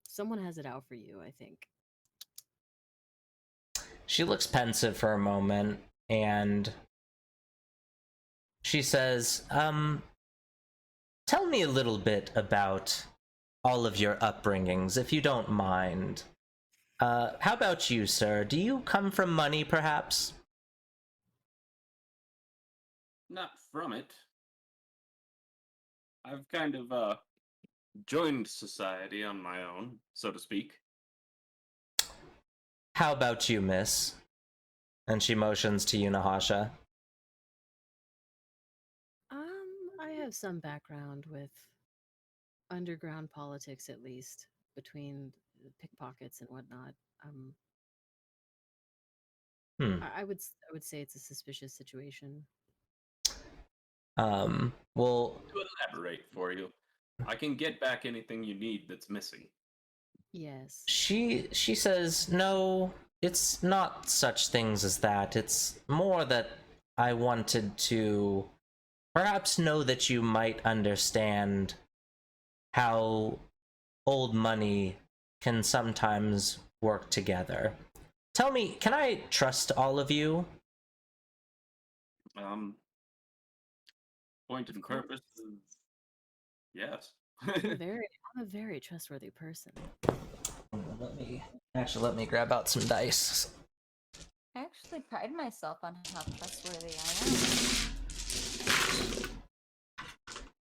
Someone has it out for you, I think. She looks pensive for a moment, and she says, tell me a little bit about all of your upbringings, if you don't mind. How about you, sir? Do you come from money, perhaps? Not from it. I've kind of joined society on my own, so to speak. How about you, miss? And she motions to you, Nahasha. have some background with underground politics, at least between the pickpockets and whatnot. Hmm. I would say it's a suspicious situation. Well, To elaborate for you, I can get back anything you need that's missing. Yes. she says, no, it's not such things as that. It's more that I wanted to perhaps know that you might understand how old money can sometimes work together. Tell me, can I trust all of you? Point and purpose. Yes. I'm a very trustworthy person. Let me grab out some dice. I actually pride myself on how trustworthy I am.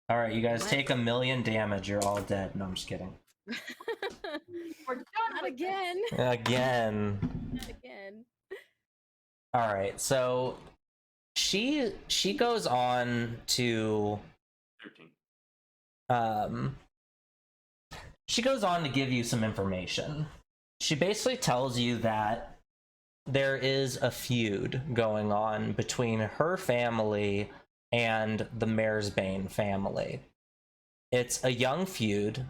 All right, you guys take 1,000,000 damage. You're all dead. No, I'm just kidding. We're done Not with this. again. Again. Not again. All right, so she goes on to 13. She goes on to give you some information. She basically tells you that there is a feud going on between her family and the Maresbane family. It's a young feud.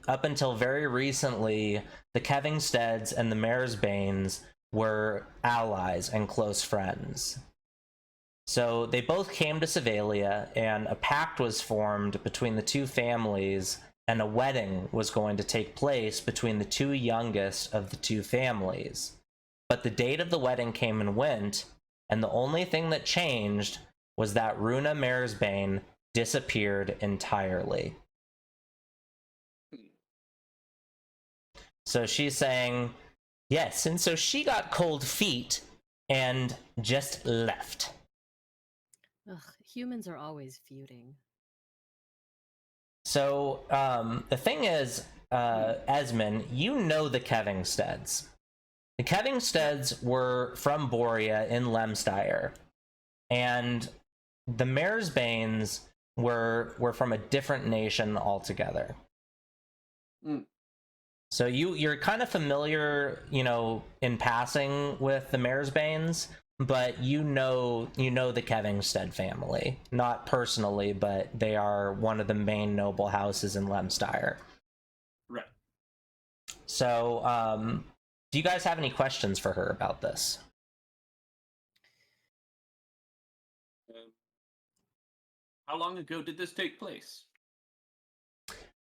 Up until very recently, the Kevingsteads and the Maresbanes were allies and close friends. So they both came to Sevalia, and a pact was formed between the two families, and a wedding was going to take place between the two youngest of the two families. But the date of the wedding came and went, and the only thing that changed was that Runa Maresbane disappeared entirely. So she's saying, yes, and so she got cold feet and just left. Ugh, humans are always feuding. So the thing is, Esmond, you know the Kevingsteads. The Kevingsteads were from Borea in Lemstyre, and the Maresbanes were from a different nation altogether. So you're kind of familiar, in passing with the Maresbanes, but you know the Kevingstead family, not personally, but they are one of the main noble houses in Lemstyre. Right. So, do you guys have any questions for her about this? How long ago did this take place?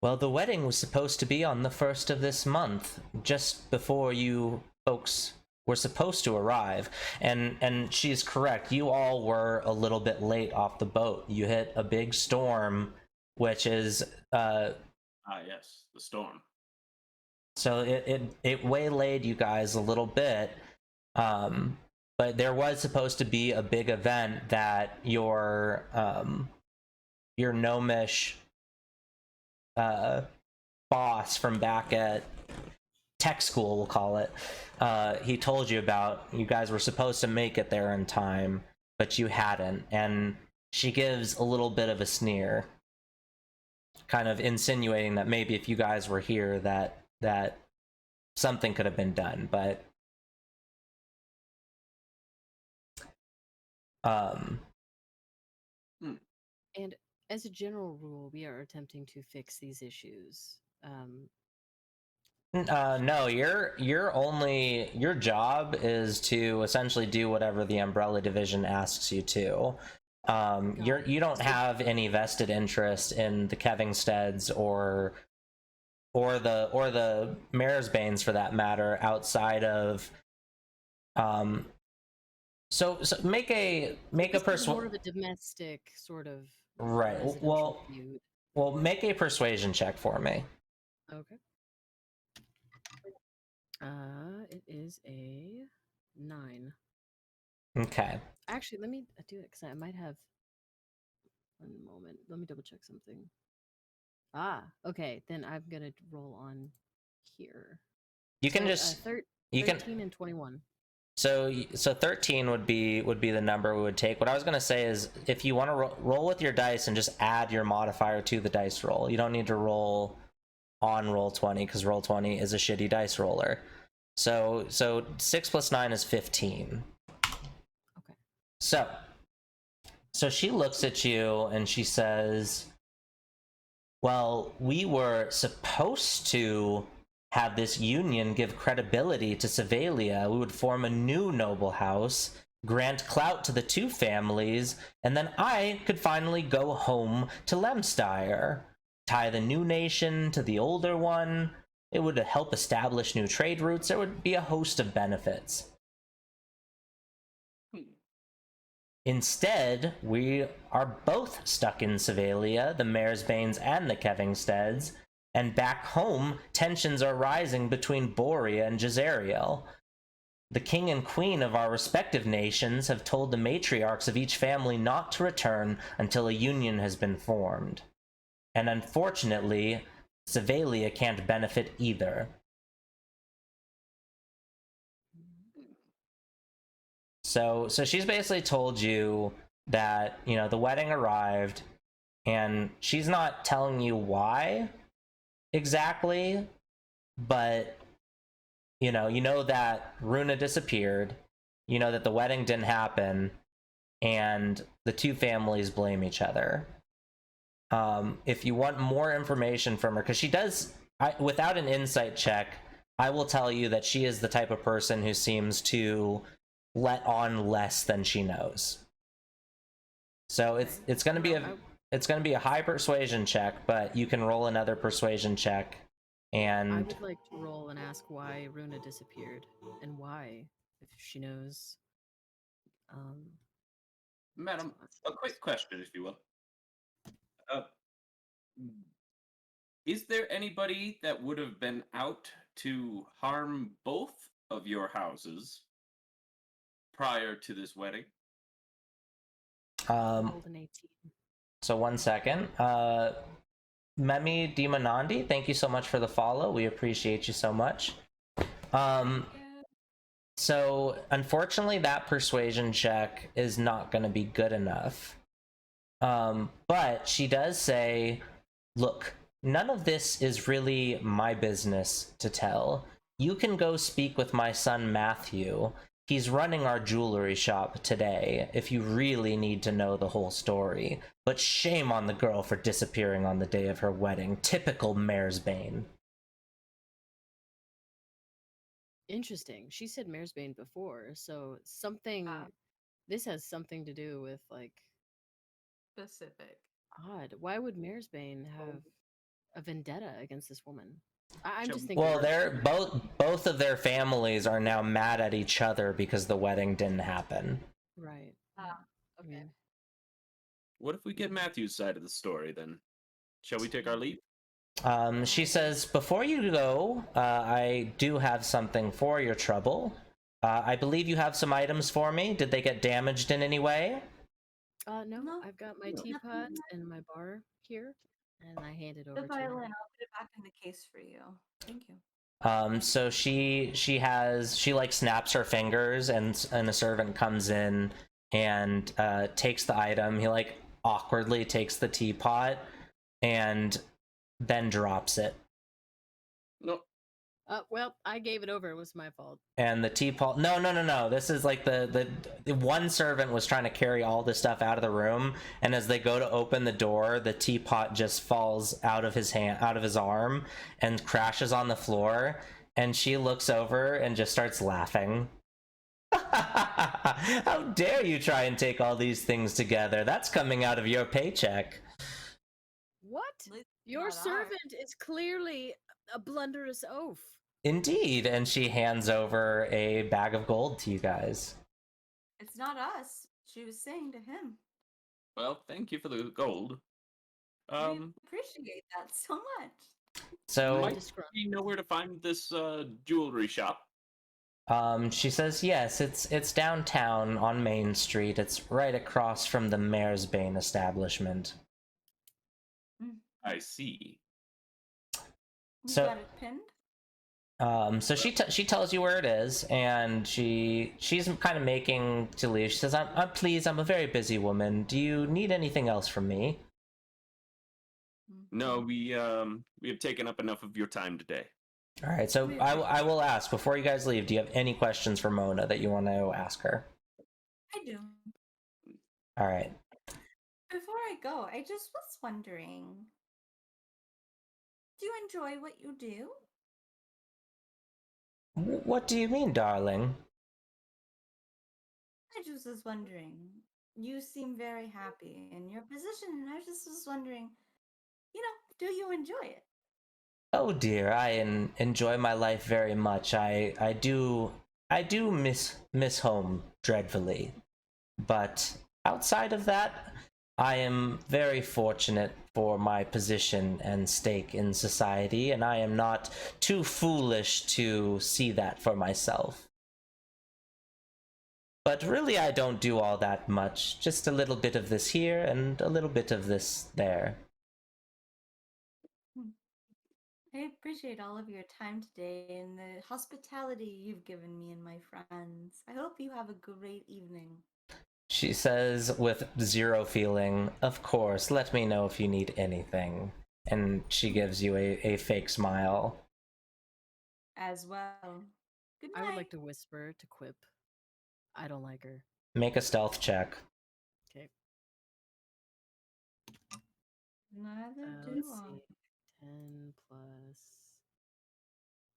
Well, the wedding was supposed to be on the 1st of this month, just before you folks were supposed to arrive. And she's correct. You all were a little bit late off the boat. You hit a big storm, which is Yes, the storm. so it waylaid you guys a little bit. But there was supposed to be a big event that your gnomish boss from back at tech school, we'll call it, he told you about. You guys were supposed to make it there in time, but you hadn't. And she gives a little bit of a sneer, kind of insinuating that maybe if you guys were here that something could have been done. But And as a general rule, we are attempting to fix these issues. No, your job is to essentially do whatever the Umbrella Division asks you to. You don't have any vested interest in the Kevingsteads or the Maresbanes for that matter, outside of so make a more of a domestic sort of right. residential feud. Well, make a persuasion check for me. Okay. It is a 9. Okay. Actually, let me do it because I might have. One moment. Let me double check something. Okay. Then I'm gonna roll on here. You can 13 and 21. So 13 would be the number we would take. What I was gonna say is, if you want to roll with your dice and just add your modifier to the dice roll, you don't need to roll on roll 20 because roll 20 is a shitty dice roller. So 6 plus 9 is 15. Okay. So she looks at you and she says, well, we were supposed to have this union give credibility to Sevalia. We would form a new noble house, grant clout to the two families, and then I could finally go home to Lemsteyer, tie the new nation to the older one. It would help establish new trade routes. There would be a host of benefits. Instead, we are both stuck in Sevalia, the Maresbanes and the Kevingsteads, and back home, tensions are rising between Boria and Jezariel. The king and queen of our respective nations have told the matriarchs of each family not to return until a union has been formed. And unfortunately, Sevalia can't benefit either. So she's basically told you that, you know, the wedding arrived, and she's not telling you why exactly, but you know that Runa disappeared, you know that the wedding didn't happen, and the two families blame each other. If you want more information from her, because she does, without an insight check, I will tell you that she is the type of person who seems to let on less than she knows. So it's going to be a high persuasion check, but you can roll another persuasion check. And I would like to roll and ask why Runa disappeared and why, if she knows. Madam, a quick question, if you will. Is there anybody that would have been out to harm both of your houses prior to this wedding? Rolled an 18. So 1 second. Memi Dimanandi, thank you so much for the follow. We appreciate you so much. So unfortunately, that persuasion check is not going to be good enough. But she does say, look, none of this is really my business to tell. You can go speak with my son Matthew. He's running our jewelry shop today, if you really need to know the whole story. But shame on the girl for disappearing on the day of her wedding. Typical Maresbane. Interesting. She said Maresbane before, so something. This has something to do with, like, Specific. odd. Why would Maresbane have a vendetta against this woman? I'm just thinking. Well, they're both of their families are now mad at each other because the wedding didn't happen. Right. Okay. What if we get Matthew's side of the story, then? Shall we take our leave? She says, before you go, I do have something for your trouble. I believe you have some items for me. Did they get damaged in any way? No, I've got my teapot and my bar here, and I hand it over The to her. violin, I'll put it back in the case for you. Thank you. So she like snaps her fingers, and a servant comes in and takes the item. He like awkwardly takes the teapot and then drops it. No. Well, I gave it over. It was my fault. And the teapot, no, this is like the one servant was trying to carry all this stuff out of the room, and as they go to open the door, the teapot just falls out of his arm and crashes on the floor, and she looks over and just starts laughing. How dare you try and take all these things together? That's coming out of your paycheck. What? Your not servant is clearly a blunderous oaf. Indeed, and she hands over a bag of gold to you guys. It's not us. She was saying to him. Well, thank you for the gold. We appreciate that so much. So Might we know where to find this jewelry shop? She says, yes, it's downtown on Main Street. It's right across from the Maresbane establishment. I see. You So- got it pinned? So she tells you where it is, and she's kind of making to leave. She says, I'm pleased. I'm a very busy woman. Do you need anything else from me?" No, we have taken up enough of your time today. All right. So I will ask before you guys leave. Do you have any questions for Mona that you want to ask her? I do. All right. Before I go, I just was wondering, do you enjoy what you do? What do you mean, darling? I just was wondering. You seem very happy in your position, and I just was wondering, do you enjoy it? Oh dear, I enjoy my life very much. I do miss home dreadfully, but outside of that, I am very fortunate for my position and stake in society, and I am not too foolish to see that for myself. But really, I don't do all that much. Just a little bit of this here and a little bit of this there. I appreciate all of your time today and the hospitality you've given me and my friends. I hope you have a great evening. She says with zero feeling, "Of course, let me know if you need anything." And she gives you a fake smile. As well. Good night. I would like to whisper to Quip. I don't like her. Make a stealth check. Okay. Neither do Let's I. see.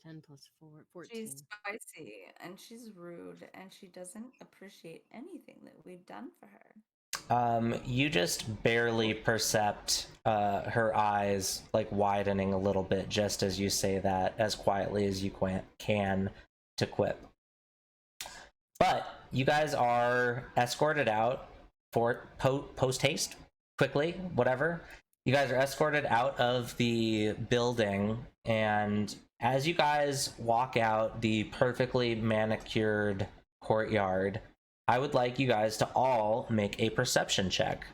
10 plus 4, 14. She's spicy and she's rude and she doesn't appreciate anything that we've done for her. You just barely percept her eyes like widening a little bit just as you say that, as quietly as you can to Quip. But you guys are escorted out for post haste, quickly, whatever. You guys are escorted out of the building, and as you guys walk out the perfectly manicured courtyard, I would like you guys to all make a perception check.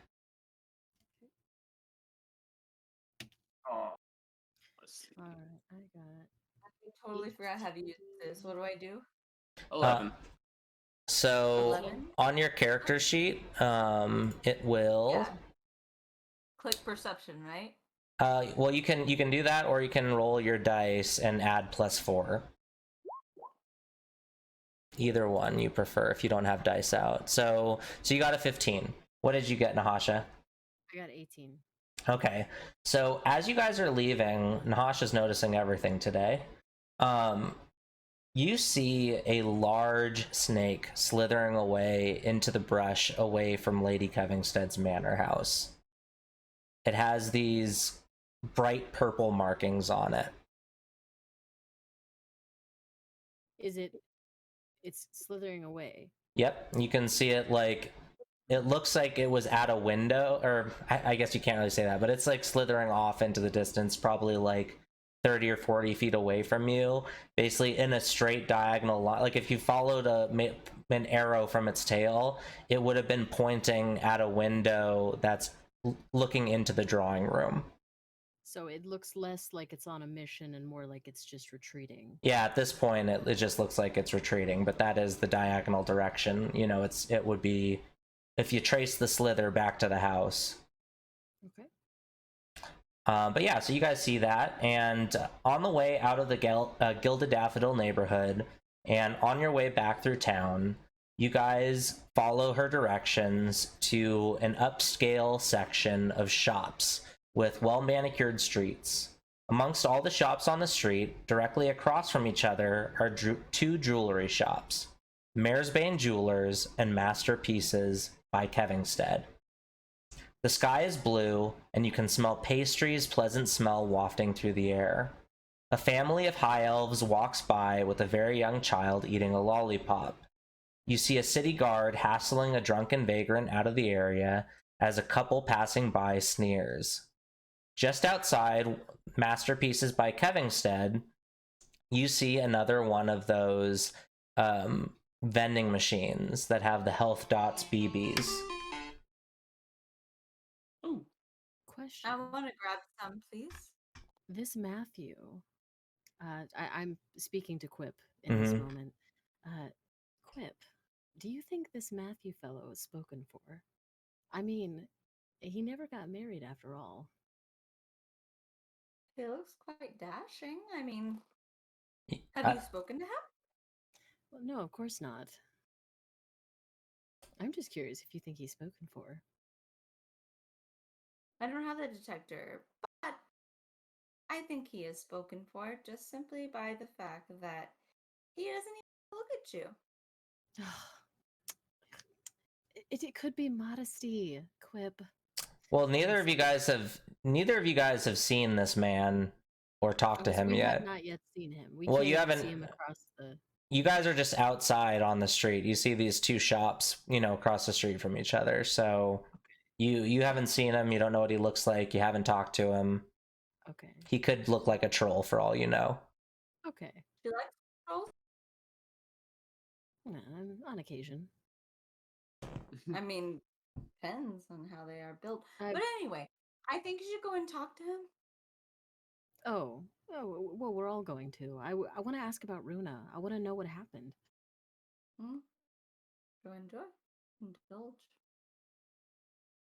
Let's see. Alright, I got. I totally forgot how to use this. What do I do? 11. So 11? on your character sheet, it will. Yeah. Click perception, right? Well, you can do that, or you can roll your dice and add +4. Either one you prefer if you don't have dice out. So you got a 15. What did you get, Nahasha? I got 18. Okay. So as you guys are leaving, Nahasha's noticing everything today. You see a large snake slithering away into the brush away from Lady Kevingstead's manor house. It has these bright purple markings on it. It's slithering away. Yep, you can see it like, it looks like it was at a window, or I guess you can't really say that, but it's like slithering off into the distance, probably like 30 or 40 feet away from you, basically in a straight diagonal line. Like if you followed an arrow from its tail, it would have been pointing at a window that's looking into the drawing room. So it looks less like it's on a mission and more like it's just retreating. Yeah, at this point it just looks like it's retreating, but that is the diagonal direction. You know, it would be if you trace the slither back to the house. Okay. But yeah, so you guys see that, and on the way out of the Gilded Daffodil neighborhood, and on your way back through town, you guys follow her directions to an upscale section of shops with well-manicured streets. Amongst all the shops on the street, directly across from each other are two jewelry shops, Maresbane Jewelers and Masterpieces by Kevingstead. The sky is blue, and you can smell pastry's pleasant smell wafting through the air. A family of high elves walks by with a very young child eating a lollipop. You see a city guard hassling a drunken vagrant out of the area as a couple passing by sneers. Just outside Masterpieces by Kevingstead, you see another one of those vending machines that have the Health Dots BBs. Question. I want to grab some, please. This Matthew, I'm speaking to Quip in this Mhm. moment. Quip, do you think this Matthew fellow is spoken for? I mean, he never got married after all. He looks quite dashing. I mean, Y- have you spoken to him? Well, no, of course not. I'm just curious if you think he's spoken for. I don't have the detector, but I think he is spoken for just simply by the fact that he doesn't even look at you. It could be modesty, Quip. Well, neither of you guys have seen this man or talked to So him we have yet. not yet seen him. We Well, came you to haven't. see him across the. You guys are just outside on the street. You see these two shops, across the street from each other. So you haven't seen him. You don't know what he looks like. You haven't talked to him. Okay. He could look like a troll for all you know. Okay. Do you like trolls? On occasion. I mean, depends on how they are built. I- But anyway, I think you should go and talk to him. Oh, well, we're all going to. I want to ask about Runa. I want to know what happened. Go enjoy. Indulge.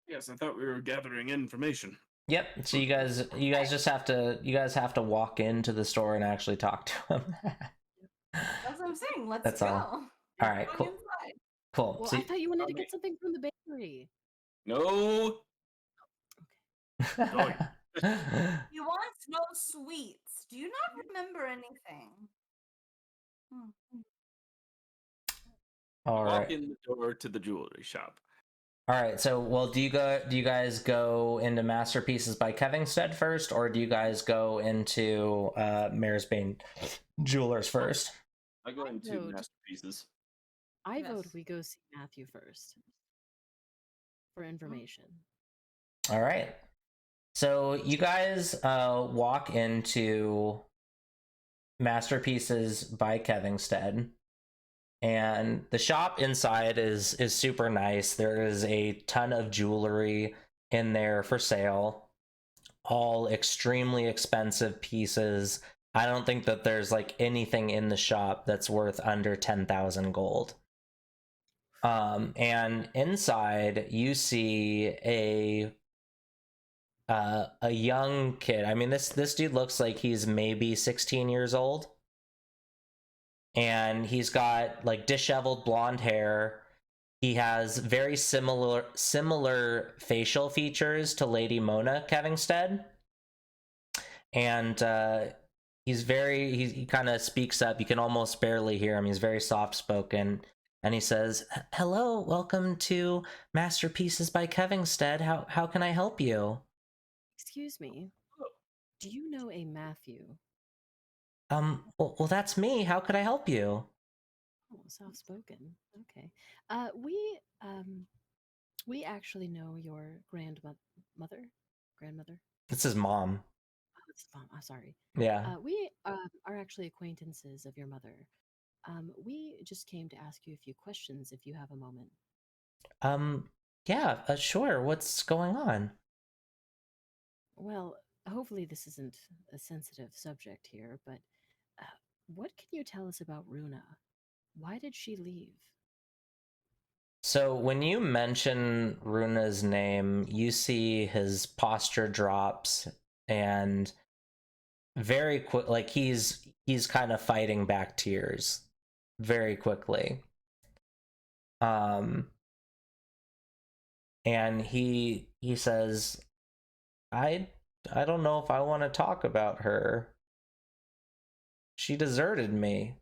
Yes, I thought we were gathering information. Yep. So you guys just have to walk into the store and actually talk to him. That's what I'm saying. Let's That's go. all. All right. Going Cool. inside. Cool. Well, So I thought you wanted to Okay. get something from the bakery. No. Going. He wants no sweets. Do you not remember anything? All Walk right. in the door to the jewelry shop. All right. So, well, do you guys go into Masterpieces by Kevingstead first, or do you guys go into Maresbane Jewelers first? I go into vote. masterpieces. I vote Yes. we go see Matthew first for information. All right. So you guys walk into Masterpieces by Kevingstead, and the shop inside is super nice. There is a ton of jewelry in there for sale, all extremely expensive pieces. I don't think that there's like anything in the shop that's worth under 10,000 gold. And inside you see a young kid. I mean, this dude looks like he's maybe 16 years old, and he's got like disheveled blonde hair. He has very similar facial features to Lady Mona Kevingstead, and he kind of speaks up. You can almost barely hear him. He's very soft spoken, and he says, "Hello, welcome to Masterpieces by Kevingstead. How can I help you?" Excuse me. Do you know a Matthew? Well, that's me. How could I help you? Oh, soft spoken. Okay. We actually know your grandmother. It's his mom. Oh, it's mom. I'm sorry. Yeah. We are actually acquaintances of your mother. We just came to ask you a few questions if you have a moment. Yeah, sure. What's going on? Well, hopefully this isn't a sensitive subject here, but what can you tell us about Runa? Why did she leave? So when you mention Runa's name, you see his posture drops, and very quick, like he's kind of fighting back tears very quickly. And he says, I don't know if I want to talk about her. She deserted me.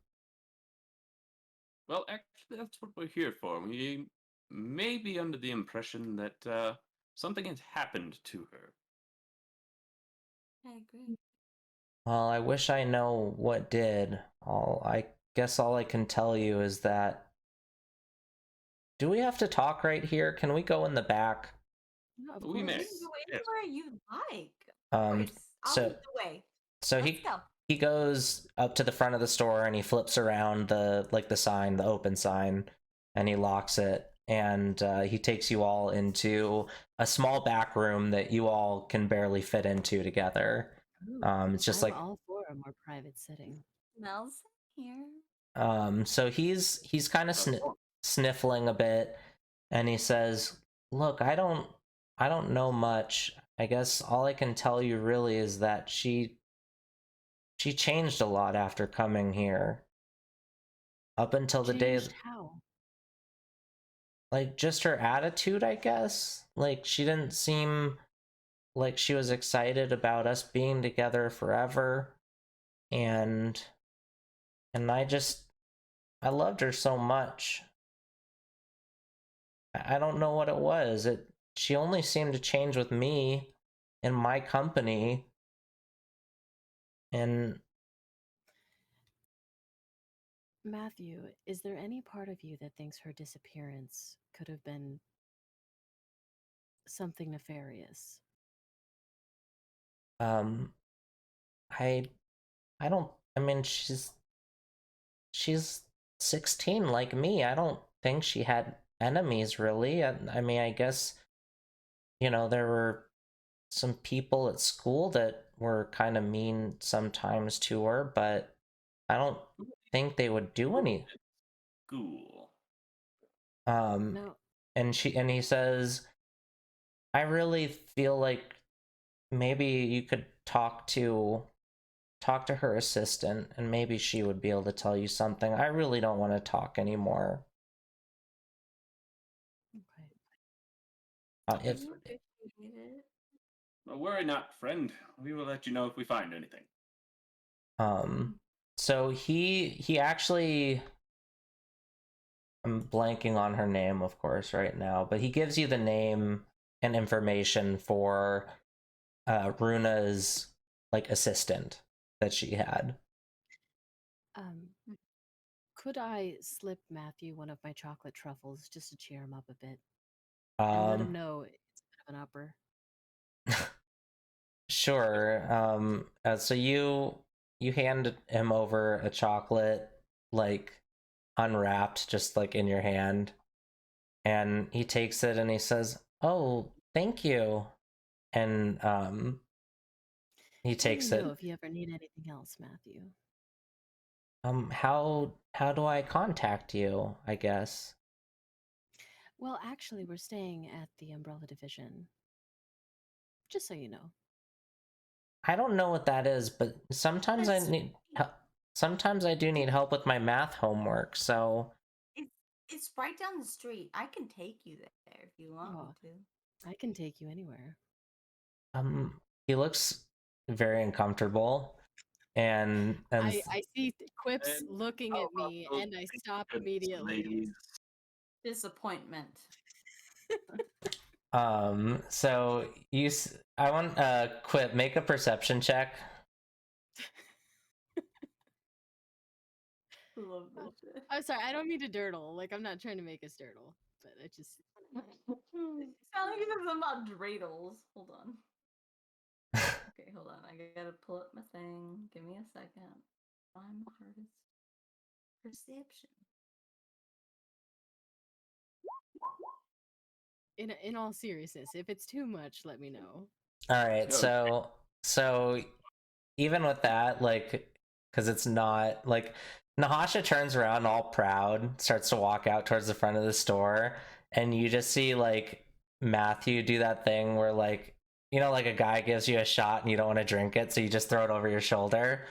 Well, actually, that's what we're here for. We may be under the impression that something has happened to her. I agree. Well, I wish I know what did. I guess all I can tell you is that. Do we have to talk right here? Can we go in the back? No, of We You may. course. can go Yes. anywhere you like. Um, Of course. I'll so- lead the way. So Let's go. he goes up to the front of the store and he flips around the sign, the open sign, and he locks it. And he takes you all into a small back room that you all can barely fit into together. Ooh, It's just I'm like all for prefer a more private setting. Smells here. So he's kind of sniffling a bit, and he says, "Look, I don't know much. I guess all I can tell you really is that she changed a lot after coming here. Up until the day, Changed how? like just her attitude, I guess. Like she didn't seem like she was excited about us being together forever, and I loved her so much. I don't know what it was. She only seemed to change with me in my company, and Matthew, is there any part of you that thinks her disappearance could have been something nefarious? um I I don't I mean she's 16 like me. I don't think she had enemies really. I mean, I guess there were some people at school that were kind of mean sometimes to her, but I don't think they would do any. School. No. And he says, I really feel like maybe you could talk to her assistant, and maybe she would be able to tell you something. I really don't want to talk anymore. Okay. If Appreciate it. Well, worry not, friend. We will let you know if we find anything. so he actually, I'm blanking on her name, of course, right now, but he gives you the name and information for Runa's like assistant that she had. Could I slip Matthew one of my chocolate truffles just to cheer him up a bit and let him know it's a bit of an upper? Sure. So you hand him over a chocolate, like unwrapped, just like in your hand, and he takes it and he says, "Oh, thank you." And he takes Let me know it. if you ever need anything else, Matthew. How do I contact you, I guess? Well, actually, we're staying at the Umbrella Division. Just so you know. I don't know what that is, but sometimes I That's need sometimes I do need help with my math homework, so It's right down the street. I can take you there if you want me to. I can take you anywhere. he looks very uncomfortable, and I see Quips And looking how at about me, those and I stop patience, immediately. ladies? Disappointment. so I want Quip, make a perception check. Love this shit. I'm sorry, I don't mean to dirtle. Like, I'm not trying to make us dirtle, but I just. Sound like you said something about dreidels. Hold on. Okay, hold on. I gotta pull up my thing. Give me a second. I'm the hardest. Perception. In all seriousness, if it's too much, let me know. All right, No. so even with that, like, because it's not like Nahasha turns around all proud, starts to walk out towards the front of the store, and you just see like Matthew do that thing where like like a guy gives you a shot and you don't want to drink it, so you just throw it over your shoulder.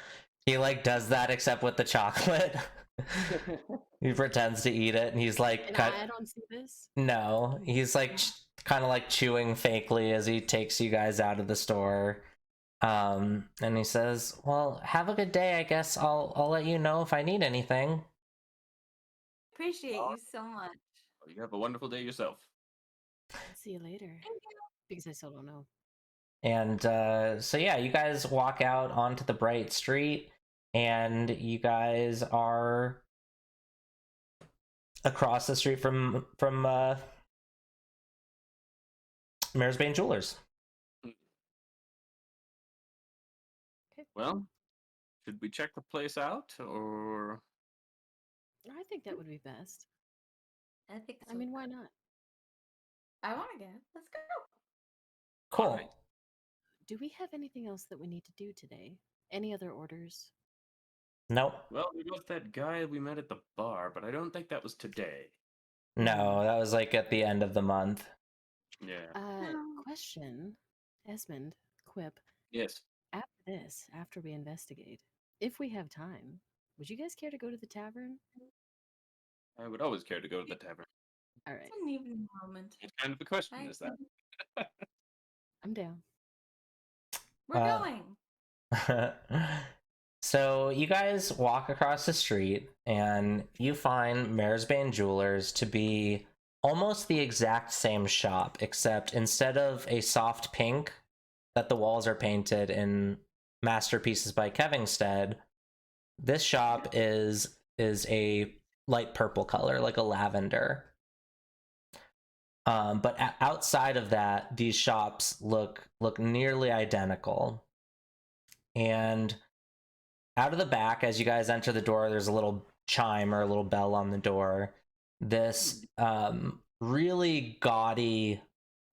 He like does that except with the chocolate. He pretends to eat it, and he's like, And I don't see this. no, he's like kind of like chewing fakely as he takes you guys out of the store. And he says, "Well, have a good day. I guess I'll let you know if I need anything." Appreciate you so much. You have a wonderful day yourself. I'll see you later. Thank you. Because I still don't know. And so yeah, you guys walk out onto the bright street, and you guys are across the street from Maresbane Jewelers. Okay. Well, should we check the place out, or I think that would be best. I think so. I mean, why not? I want to go. Let's go. Cool. Alright. Do we have anything else that we need to do today? Any other orders? Nope. Well, there was that guy we met at the bar, but I don't think that was today. No, that was like at the end of the month. Yeah. Question, Esmond, Quip. Yes. After we investigate, if we have time, would you guys care to go to the tavern? I would always care to go to the tavern. All right, It's an evening moment. What kind of a question I- is that? I'm down. We're Uh, going. So you guys walk across the street and you find Maresbane Jewelers to be almost the exact same shop, except instead of a soft pink that the walls are painted in Masterpieces by Kevingstead, this shop is a light purple color, like a lavender. But outside of that, these shops look nearly identical. And out of the back, as you guys enter the door, there's a little chime or a little bell on the door. This really gaudy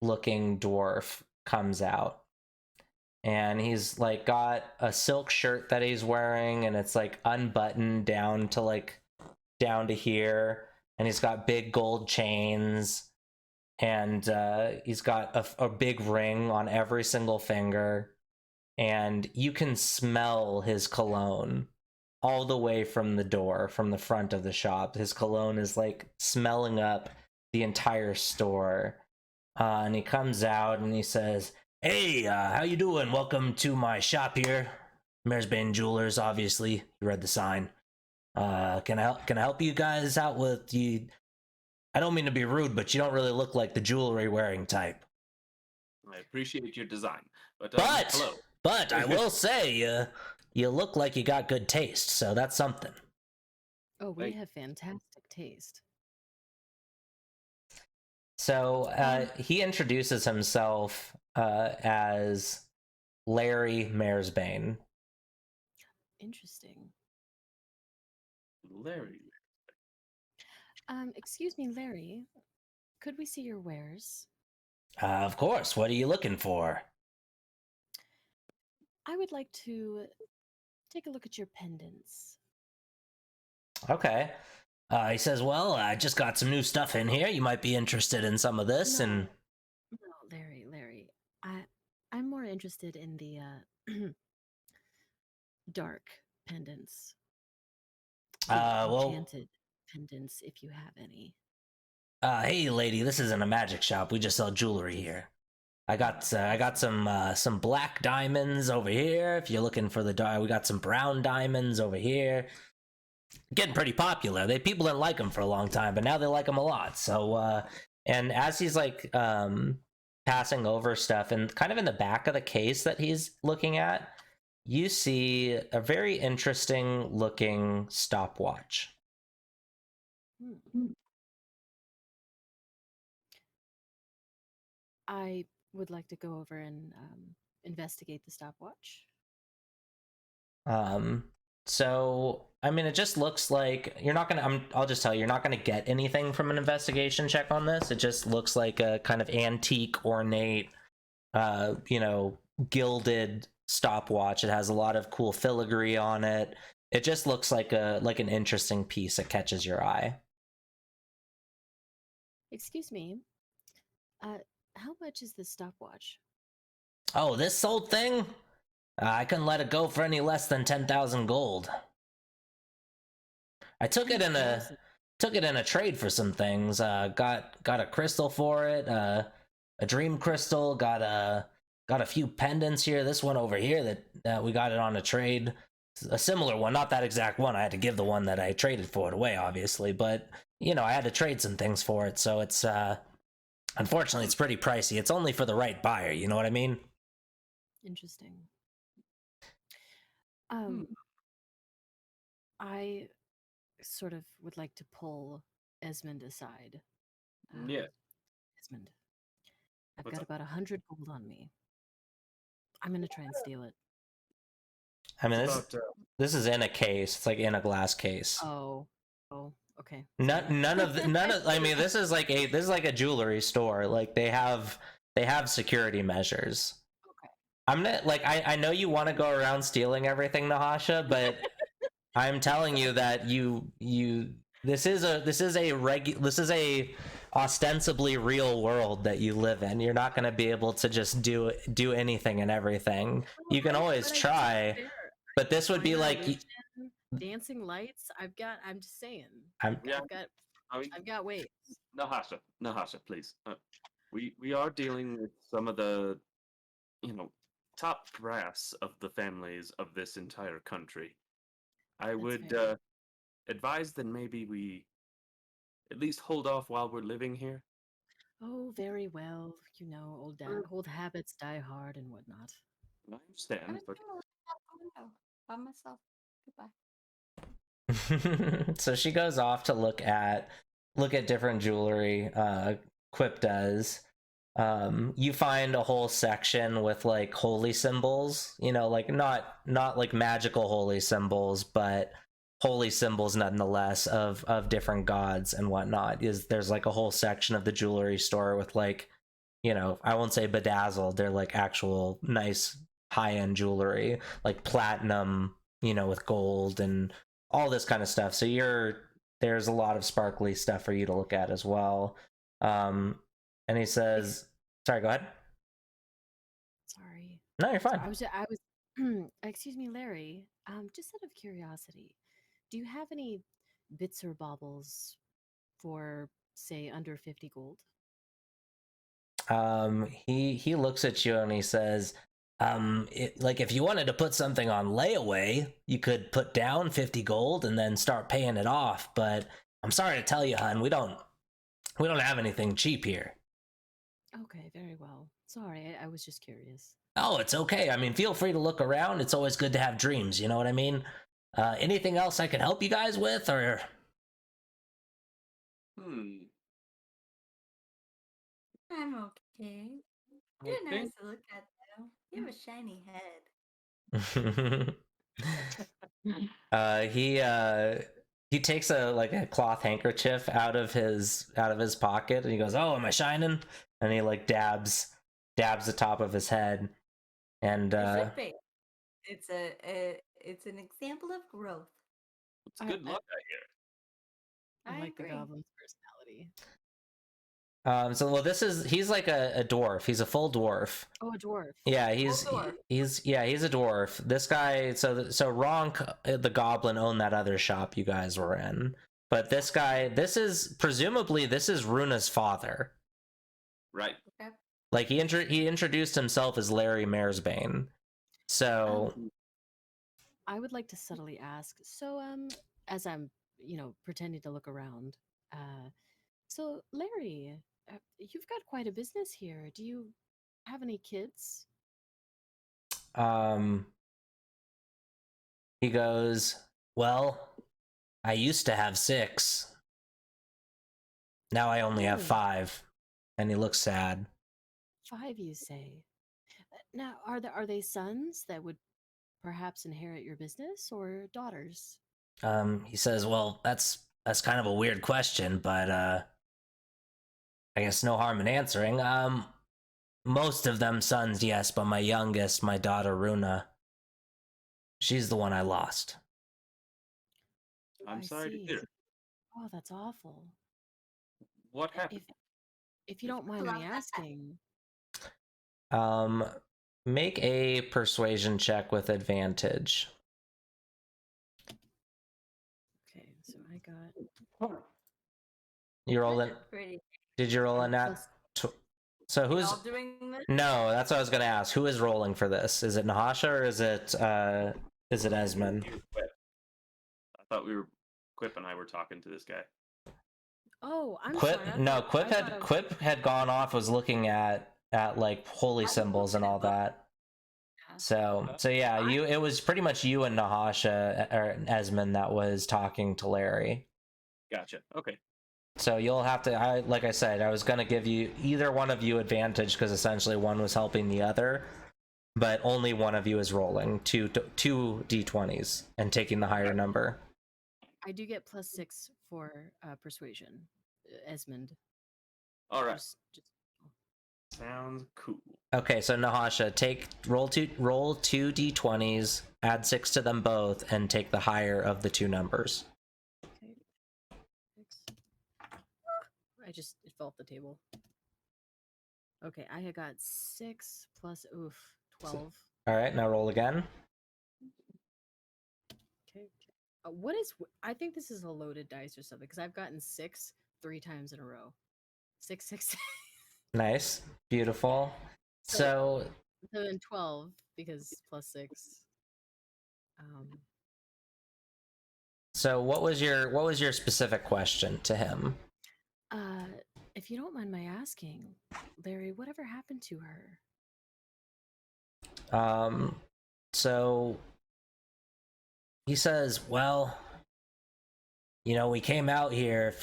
looking dwarf comes out. And he's like got a silk shirt that he's wearing, and it's like unbuttoned down to here. And he's got big gold chains. And he's got a big ring on every single finger. And you can smell his cologne all the way from the door, from the front of the shop. His cologne is like smelling up the entire store. And he comes out and he says, "Hey, how you doing? Welcome to my shop here, Maresbane Jewelers. Obviously, you read the sign. Can I help you guys out with you? I don't mean to be rude, but you don't really look like the jewelry wearing type. I appreciate your design, but hello. But I will say, you look like you got good taste, so that's something." Oh, we Thank- have fantastic taste. So he introduces himself as Larry Maresbane. Interesting. Larry. Excuse me, Larry. Could we see your wares? Of course. What are you looking for? I would like to take a look at your pendants. Okay. He says, "Well, I just got some new stuff in here. You might be interested in some of this." No. And No, Larry. I'm more interested in the dark pendants. The well, enchanted pendants, if you have any. hey, lady, this isn't a magic shop. We just sell jewelry here. I got some black diamonds over here. If you're looking for the dark, we got some brown diamonds over here. Getting pretty popular. People didn't like them for a long time, but now they like them a lot. So, and as he's like passing over stuff, and kind of in the back of the case that he's looking at, you see a very interesting looking stopwatch. I would like to go over and investigate the stopwatch. So I mean, it just looks like you're not gonna. I'll just tell you, you're not gonna get anything from an investigation check on this. It just looks like a kind of antique, ornate, gilded stopwatch. It has a lot of cool filigree on it. It just looks like an interesting piece that catches your eye. Excuse me. How much is this stopwatch? Oh, this old thing? I couldn't let it go for any less than 10,000 gold. I took it in a trade for some things. Got a crystal for it, a dream crystal. Got a few pendants here. This one over here that we got it on a trade. A similar one, not that exact one. I had to give the one that I traded for it away, obviously. But I had to trade some things for it, so it's unfortunately it's pretty pricey. It's only for the right buyer. You know what I mean? Interesting. I sort of would like to pull Esmond aside. Yeah. Esmond, I've What's got up? about 100 gold on me. I'm gonna try and steal it. I mean, About, this is in a case. It's like in a glass case. Oh, okay. None of. I mean, this is like a jewelry store. Like they have security measures. I'm not like I know you want to go around stealing everything, Nahasha, but I'm telling you that this is a ostensibly real world that you live in. You're not going to be able to just do anything and everything. You can always But I try, fair. but this would be Minor like illusion, dancing lights. I'm just saying. I'm Yeah, I mean, I've got weight. Nahasha, please. We are dealing with some of the, top brass of the families of this entire country. I That's would fair. advise that maybe we at least hold off while we're living here. Oh, very well. You know, old habits die hard and whatnot. I I understand, was but gonna look out the window by myself. Goodbye. so she goes off to look at different jewelry. Quip does. You find a whole section with like holy symbols, like not like magical holy symbols, but holy symbols nonetheless of different gods and whatnot. There's like a whole section of the jewelry store with like, I won't say bedazzled, they're like actual nice high-end jewelry, like platinum, with gold and all this kind of stuff. So there's a lot of sparkly stuff for you to look at as well. And he says, sorry, go ahead. Sorry. No, you're So fine. I was excuse me, Larry. Just out of curiosity, do you have any bits or baubles for say under 50 gold? He looks at you and he says, like if you wanted to put something on layaway, you could put down 50 gold and then start paying it off. But I'm sorry to tell you, hon, we don't have anything cheap here. Okay, very well. Sorry, I was just curious. Oh, it's okay. I mean, feel free to look around. It's always good to have dreams. You know what I mean? Anything else I can help you guys with, or? I'm okay. I You're nice think to look at, though. You have a shiny head. He takes a cloth handkerchief out of his pocket and he goes, "Oh, am I shining?" And he like dabs the top of his head, and It's like bait. It's an example of growth. it's good luck, I hear. I I like the agree. goblin's personality. he's like a dwarf. He's a full dwarf. Oh, a dwarf. Yeah, he's dwarf. he's a dwarf. This guy, so Ronk, the goblin, owned that other shop you guys were in. But this guy, this is Runa's father. Right. Okay. Like he introduced himself as Larry Maresbane. So I would like to subtly ask. So, as I'm, pretending to look around, so Larry, you've got quite a business here. Do you have any kids? he goes, "Well, I used to have 6. Now I only have Really? 5." And he looks sad. 5, you say? Now, are they sons that would perhaps inherit your business, or daughters? He says, "Well, that's kind of a weird question, but I guess no harm in answering. Most of them sons, yes, but my youngest, my daughter Runa, she's the one I lost." I'm I sorry to see. hear. Oh, that's awful. What happened? If you don't mind Love me that. asking, Make a persuasion check with advantage. okay, so I got You roll in. Pretty. Did you roll in that? So who's Y'all doing this? No, that's what I was gonna ask. Who is rolling for this? Is it Nahasha or is it Esmond? Quip. I thought Quip and I were talking to this guy. Oh, I'm Quip sorry. no, Quip I thought Quip had gone off, was looking at like holy symbols and all that. So yeah, it was pretty much you and Nahasha or Esmond that was talking to Larry. Gotcha. Okay. So you'll have to, like I said, I was going to give you either one of you advantage because essentially one was helping the other, but only one of you is rolling two d20s and taking the higher number. I do get +6 for persuasion, Esmond. All right. Just Sounds cool. Okay, so Nahasha, roll two d20s, add 6 to them both, and take the higher of the two numbers. Okay. Six. It fell off the table. Okay, I had got 6 plus 12. All right, now roll again. Okay. I think this is a loaded dice or something because I've gotten 6 3 times in a row. 6, 6. Nice, beautiful. So Then 12 because plus 6. So what was your specific question to him? If you don't mind my asking, Larry, whatever happened to her? So he says, well, we came out here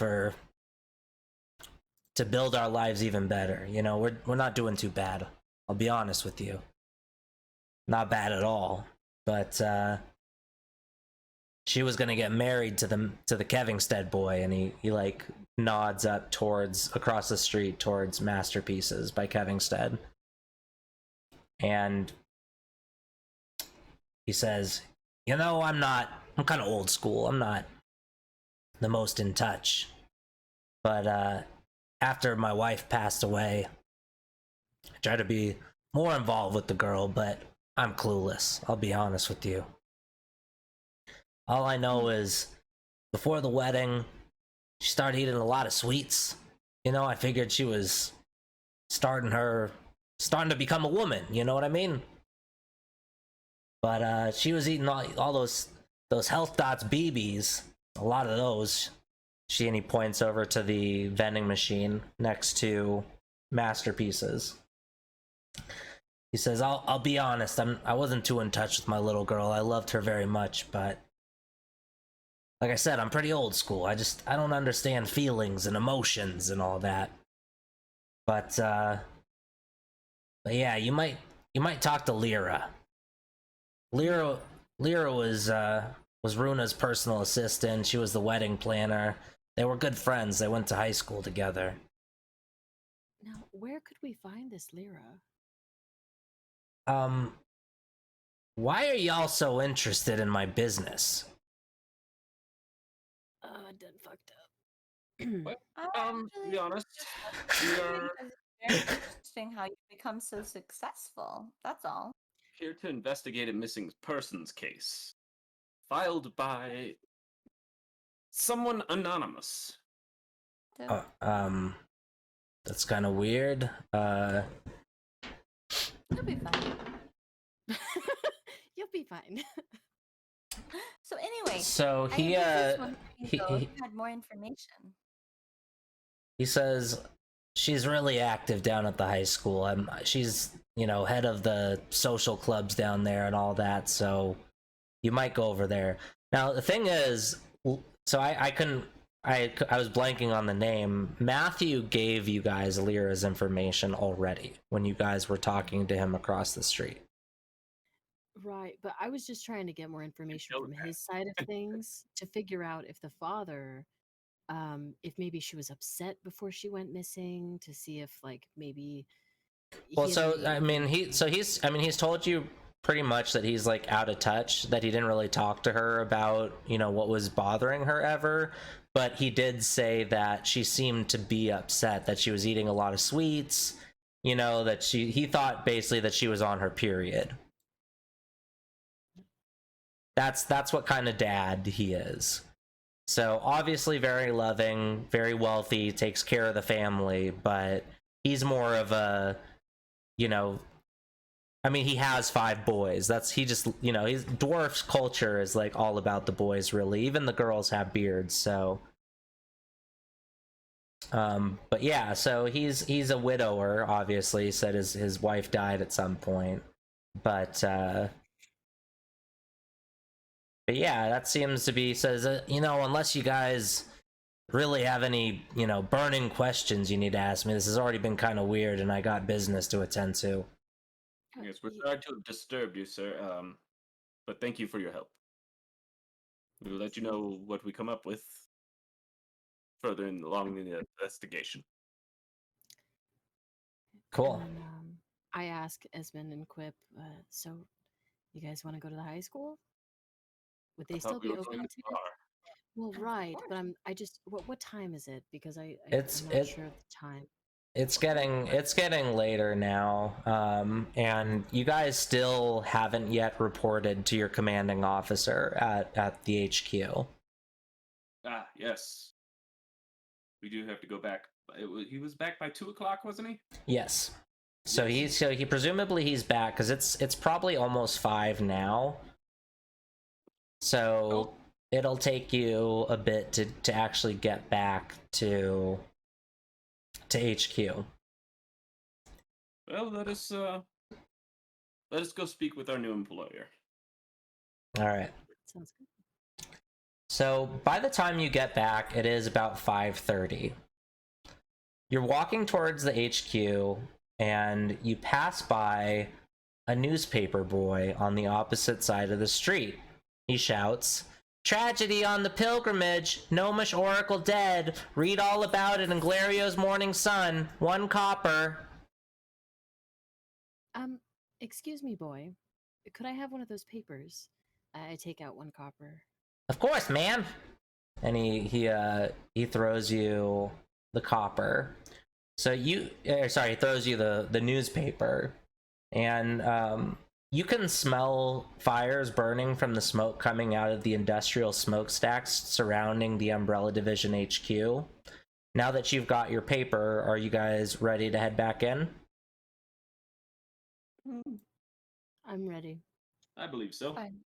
to build our lives even better. We're not doing too bad. I'll be honest with you. Not bad at all. But she was gonna get married to the Kevingstead boy, and he like nods up across the street towards Masterpieces by Kevingstead. And he says, I'm kind of old school. I'm not the most in touch. But after my wife passed away, I tried to be more involved with the girl, but I'm clueless. I'll be honest with you. All I know is before the wedding, she started eating a lot of sweets. I figured she was starting to become a woman, you know what I mean? But she was eating all those Health Dots BBs, a lot of those. And he points over to the vending machine next to Masterpieces. He says, I'll be honest, I wasn't too in touch with my little girl. I loved her very much, but like I said, I'm pretty old school. I don't understand feelings and emotions and all that. But yeah, you might talk to Lyra. Lyra was Runa's personal assistant. She was the wedding planner. They were good friends. They went to high school together. Now, where could we find this Lyra? Why are y'all so interested in my business? Done fucked up. To be honest, we are It's very interesting how you become so successful. That's all. here to investigate a missing persons case filed by someone anonymous. So, That's kind of weird. you'll be fine. You'll be fine. So anyway, So I was wondering, though, if you had more information. he says she's really active down at the high school. She's head of the social clubs down there and all that. So you might go over there. Now the thing is, so I was blanking on the name. Matthew gave you guys Lyra's information already when you guys were talking to him across the street. Right, but I was just trying to get more information know from that. his side of things to figure out if the father, if maybe she was upset before she went missing, to see if like maybe. Well, he had so any- he's told you pretty much that he's like out of touch, that he didn't really talk to her about what was bothering her ever, but he did say that she seemed to be upset, that she was eating a lot of sweets, that he thought basically that she was on her period. That's what kind of dad he is. So obviously very loving, very wealthy, takes care of the family, but he's more of a, he has 5 boys. His dwarf's culture is like all about the boys, really. Even the girls have beards, so. But yeah, so he's a widower, obviously. He said his wife died at some point, but yeah, that seems to be, says, unless you guys really have any, burning questions you need to ask me. This has already been kind of weird, and I got business to attend to. Yes, we're sorry to have disturbed you, sir. But thank you for your help. We'll let you know what we come up with further along in the investigation. Cool. And I ask Esmond and Quip, so you guys want to go to the high school? Would they I thought still we be were going open to to? the bar. Well, Of right, but course. I just what time is it? Because It's I'm not sure of the time. it's getting later now, and you guys still haven't yet reported to your commanding officer at the HQ. Ah, yes. We do have to go back. He was back by 2 o'clock, wasn't he? Yes. So Yes. he presumably he's back because it's probably almost 5 now. So it'll take you a bit to actually get back to HQ. Well, let us go speak with our new employer. All right. Sounds good. So by the time you get back, it is about 5:30. You're walking towards the HQ and you pass by a newspaper boy on the opposite side of the street. He shouts, "Tragedy on the pilgrimage! Gnomish oracle dead! Read all about it in Glario's Morning Sun! 1 copper!" Excuse me, boy. Could I have one of those papers? I take out 1 copper. "Of course, man!" And he throws you the copper. So he throws you the newspaper, and you can smell fires burning from the smoke coming out of the industrial smokestacks surrounding the Umbrella Division HQ. Now that you've got your paper, are you guys ready to head back in? I'm ready. I believe so. Fine.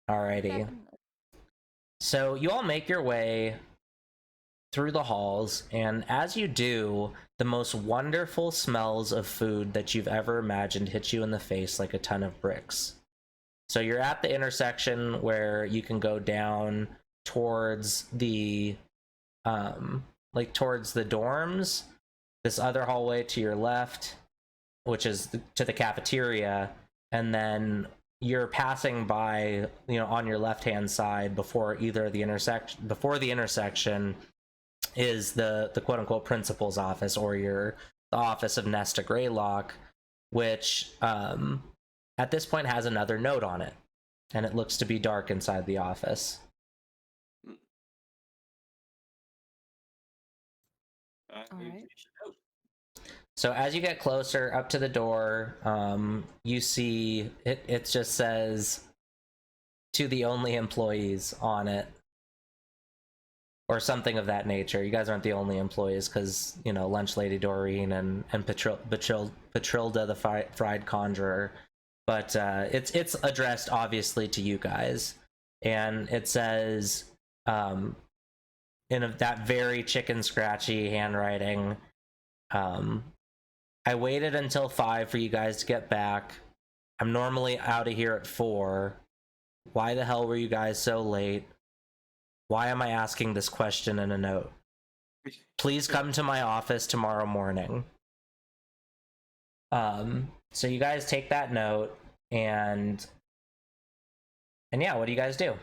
Alrighty. Definitely. So you all make your way through the halls, and as you do, the most wonderful smells of food that you've ever imagined hit you in the face like a ton of bricks. So you're at the intersection where you can go down towards the towards the dorms, this other hallway to your left, which is to the cafeteria, and then you're passing by, on your left hand side before the intersection is the quote unquote principal's office, or the office of Nesta Greylock, which at this point has another note on it, and it looks to be dark inside the office. All right. So as you get closer up to the door, you see it just says "to the only employees" on it, or something of that nature. You guys aren't the only employees, because Lunch Lady Doreen and Patrilda the Fried Conjurer, but it's addressed obviously to you guys, and it says in that very chicken scratchy handwriting, "I waited until 5 for you guys to get back. I'm normally out of here at 4. Why the hell were you guys so late? Why am I asking this question in a note? Please come to my office tomorrow morning." So you guys take that note, and yeah, what do you guys do?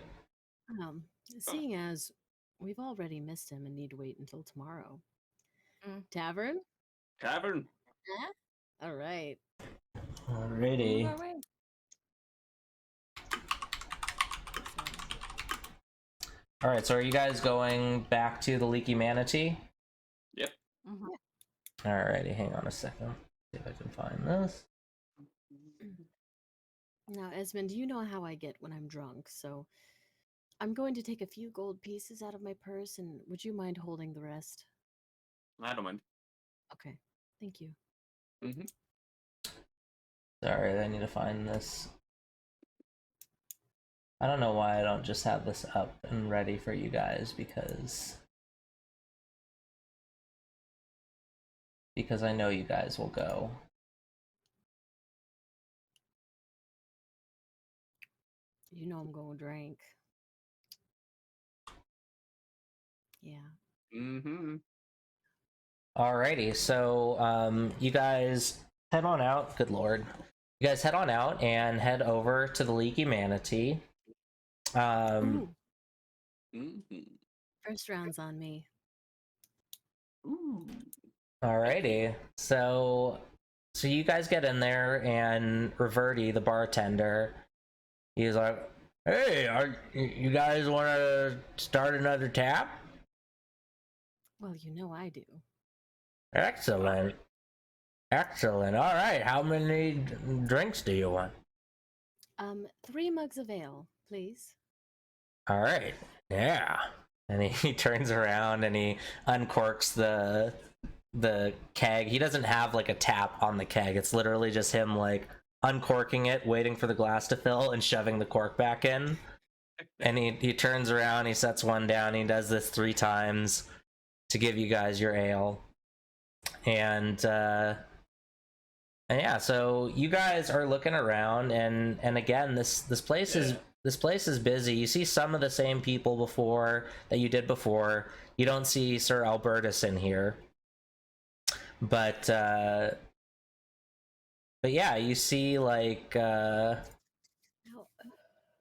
Seeing as we've already missed him and need to wait until tomorrow. Tavern? Tavern. All right. Alrighty. Move our way. All right, so are you guys going back to the Leaky Manatee? Yep. Mhm. Alrighty, hang on a second. See if I can find this. Now, Esmond, you know how I get when I'm drunk, so I'm going to take a few gold pieces out of my purse, and would you mind holding the rest? I don't mind. Okay, thank you. Mm-hmm. Sorry, I need to find this. I don't know why I don't just have this up and ready for you guys, because I know you guys will go. You know I'm going to drink. Yeah. Mm-hmm. Alrighty, so you guys head on out. Good lord. You guys head on out and head over to the Leaky Manatee. Ooh, Mm-hmm. first round's on me. Ooh. Alrighty, so So you guys get in there, and Reverti, the bartender, he's like, "Hey, you guys want to start another tap?" Well, you know I do. Excellent. Excellent. All right. How many drinks do you want? 3 mugs of ale, please. All right. Yeah. And he turns around and he uncorks the keg. He doesn't have like a tap on the keg. It's literally just him like uncorking it, waiting for the glass to fill, and shoving the cork back in. And he turns around, he sets one down, he does this 3 times to give you guys your ale. And yeah, so you guys are looking around, and again, this place is busy. You see some of the same people before that you did before. You don't see Sir Albertus in here, but yeah, you see like Now,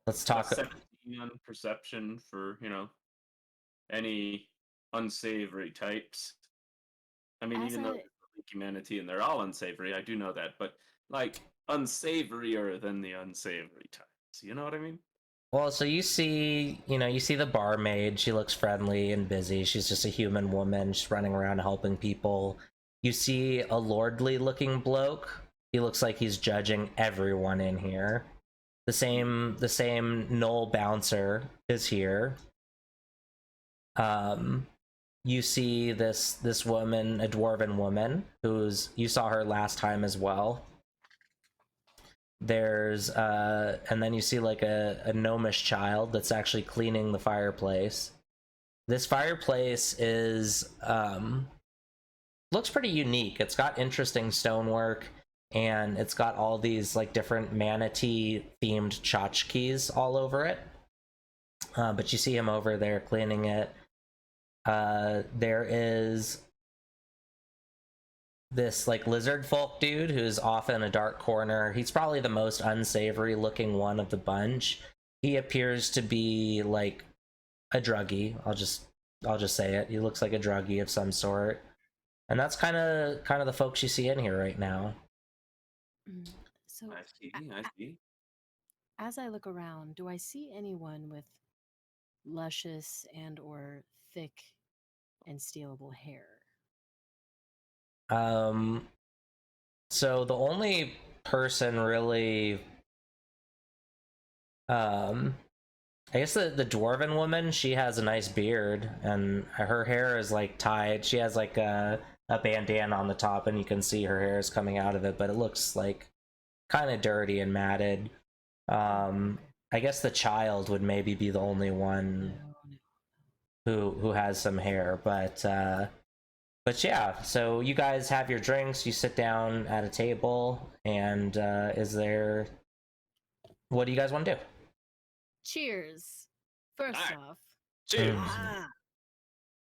let's talk. 17 on perception for any unsavory types. I mean, As even though I- there's humanity and they're all unsavory, I do know that, but like unsavorier than the unsavory types. You know what I mean? Well, so you see the barmaid. She looks friendly and busy. She's just a human woman. She's running around helping people. You see a lordly looking bloke. He looks like he's judging everyone in here. The same Knoll bouncer is here. You see this woman, a dwarven woman, you saw her last time as well. There's and then you see like a gnomish child that's actually cleaning the fireplace. This fireplace is looks pretty unique. It's got interesting stonework, and it's got all these like different manatee themed tchotchkes all over it. But you see him over there cleaning it. There is this like lizard folk dude who's off in a dark corner. He's probably the most unsavory looking one of the bunch. He appears to be like a druggie. I'll just say it. He looks like a druggie of some sort. And that's kind of the folks you see in here right now. So, I see. as I look around, do I see anyone with luscious and or thick and stealable hair? So the only person really, I guess the dwarven woman, she has a nice beard, and her hair is like tied. She has like a bandana on the top, and you can see her hair is coming out of it, but it looks like kind of dirty and matted. I guess the child would maybe be the only one who has some hair, but yeah. So you guys have your drinks. You sit down at a table, and what do you guys want to do? Cheers. First Alright. off. Cheers. Ah.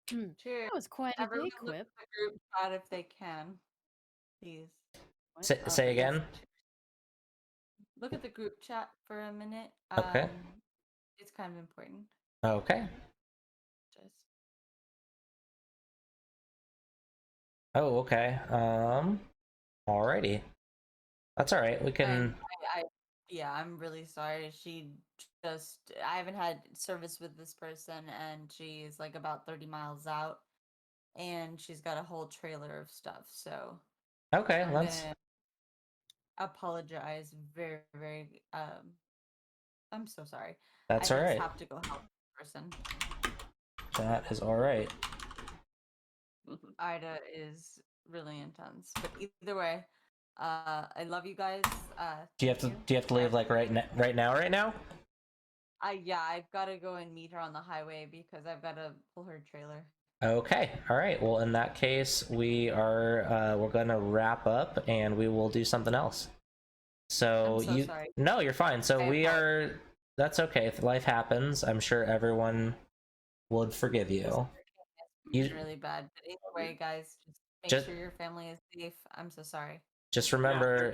Cheers. That was quite a Everyone big look quip. at the group chat if they can, please. What? Say again. Look at the group chat for a minute. Okay. It's kind of important. Okay. Just Oh, okay. Alrighty. That's all right. We can. yeah, I'm really sorry. I haven't had service with this person, and she's like about 30 miles out, and she's got a whole trailer of stuff. So Okay, I'm let's. gonna apologize very, very. I'm so sorry. That's I all just right. have to go help this person. That is all right. Ida is really intense, but either way, I love you guys. Do you have to leave like right now? Yeah, I've got to go and meet her on the highway because I've got to pull her trailer. Okay. All right. Well, in that case, we're gonna wrap up, and we will do something else. So, I'm so sorry. No, you're fine. So I that's okay. If life happens, I'm sure everyone would forgive you. It's really bad. But either way, guys, just make sure your family is safe. I'm so sorry. Just remember.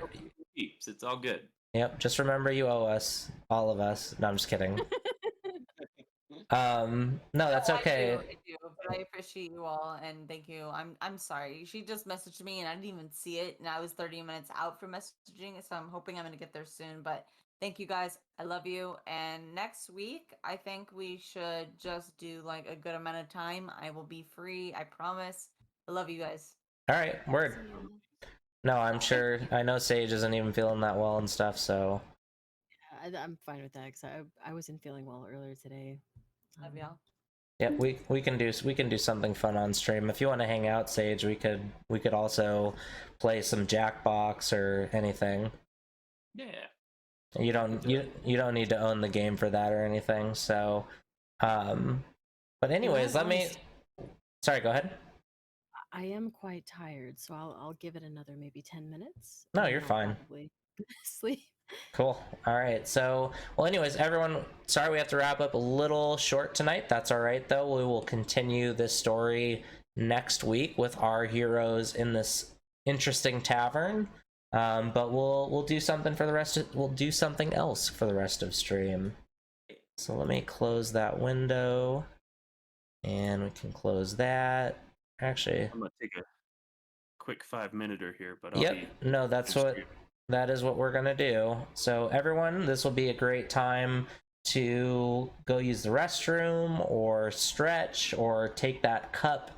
It's all good. Yep. Just remember, you owe us, all of us. No, I'm just kidding. No, that's okay. I do, but I appreciate you all, and thank you. I'm sorry. She just messaged me, and I didn't even see it, and I was 30 minutes out from messaging, so I'm hoping I'm gonna get there soon. But thank you guys. I love you. And next week, I think we should just do like a good amount of time. I will be free. I promise. I love you guys. All right, word. See ya. No, I'm sure. I know Sage isn't even feeling that well and stuff. So I'm fine with that because I wasn't feeling well earlier today. Love y'all. yeah, we can do something fun on stream. If you want to hang out, Sage, we could also play some Jackbox or anything. Yeah. You don't need to own the game for that or anything. So, but anyways, let me. Sorry, go ahead. I am quite tired, so I'll give it another maybe 10 minutes. No, and you're I'll fine. Probably sleep. Cool. All right. So, well, anyways, everyone, sorry we have to wrap up a little short tonight. That's all right, though. We will continue this story next week with our heroes in this interesting tavern. But we'll do something for the rest of, we'll do something else for the rest of stream. So let me close that window, and we can close that. Actually, I'm gonna take a quick 5-minute here, but I'll yep. be No, that's in what. stream. That is what we're gonna do. So everyone, this will be a great time to go use the restroom or stretch or take that cup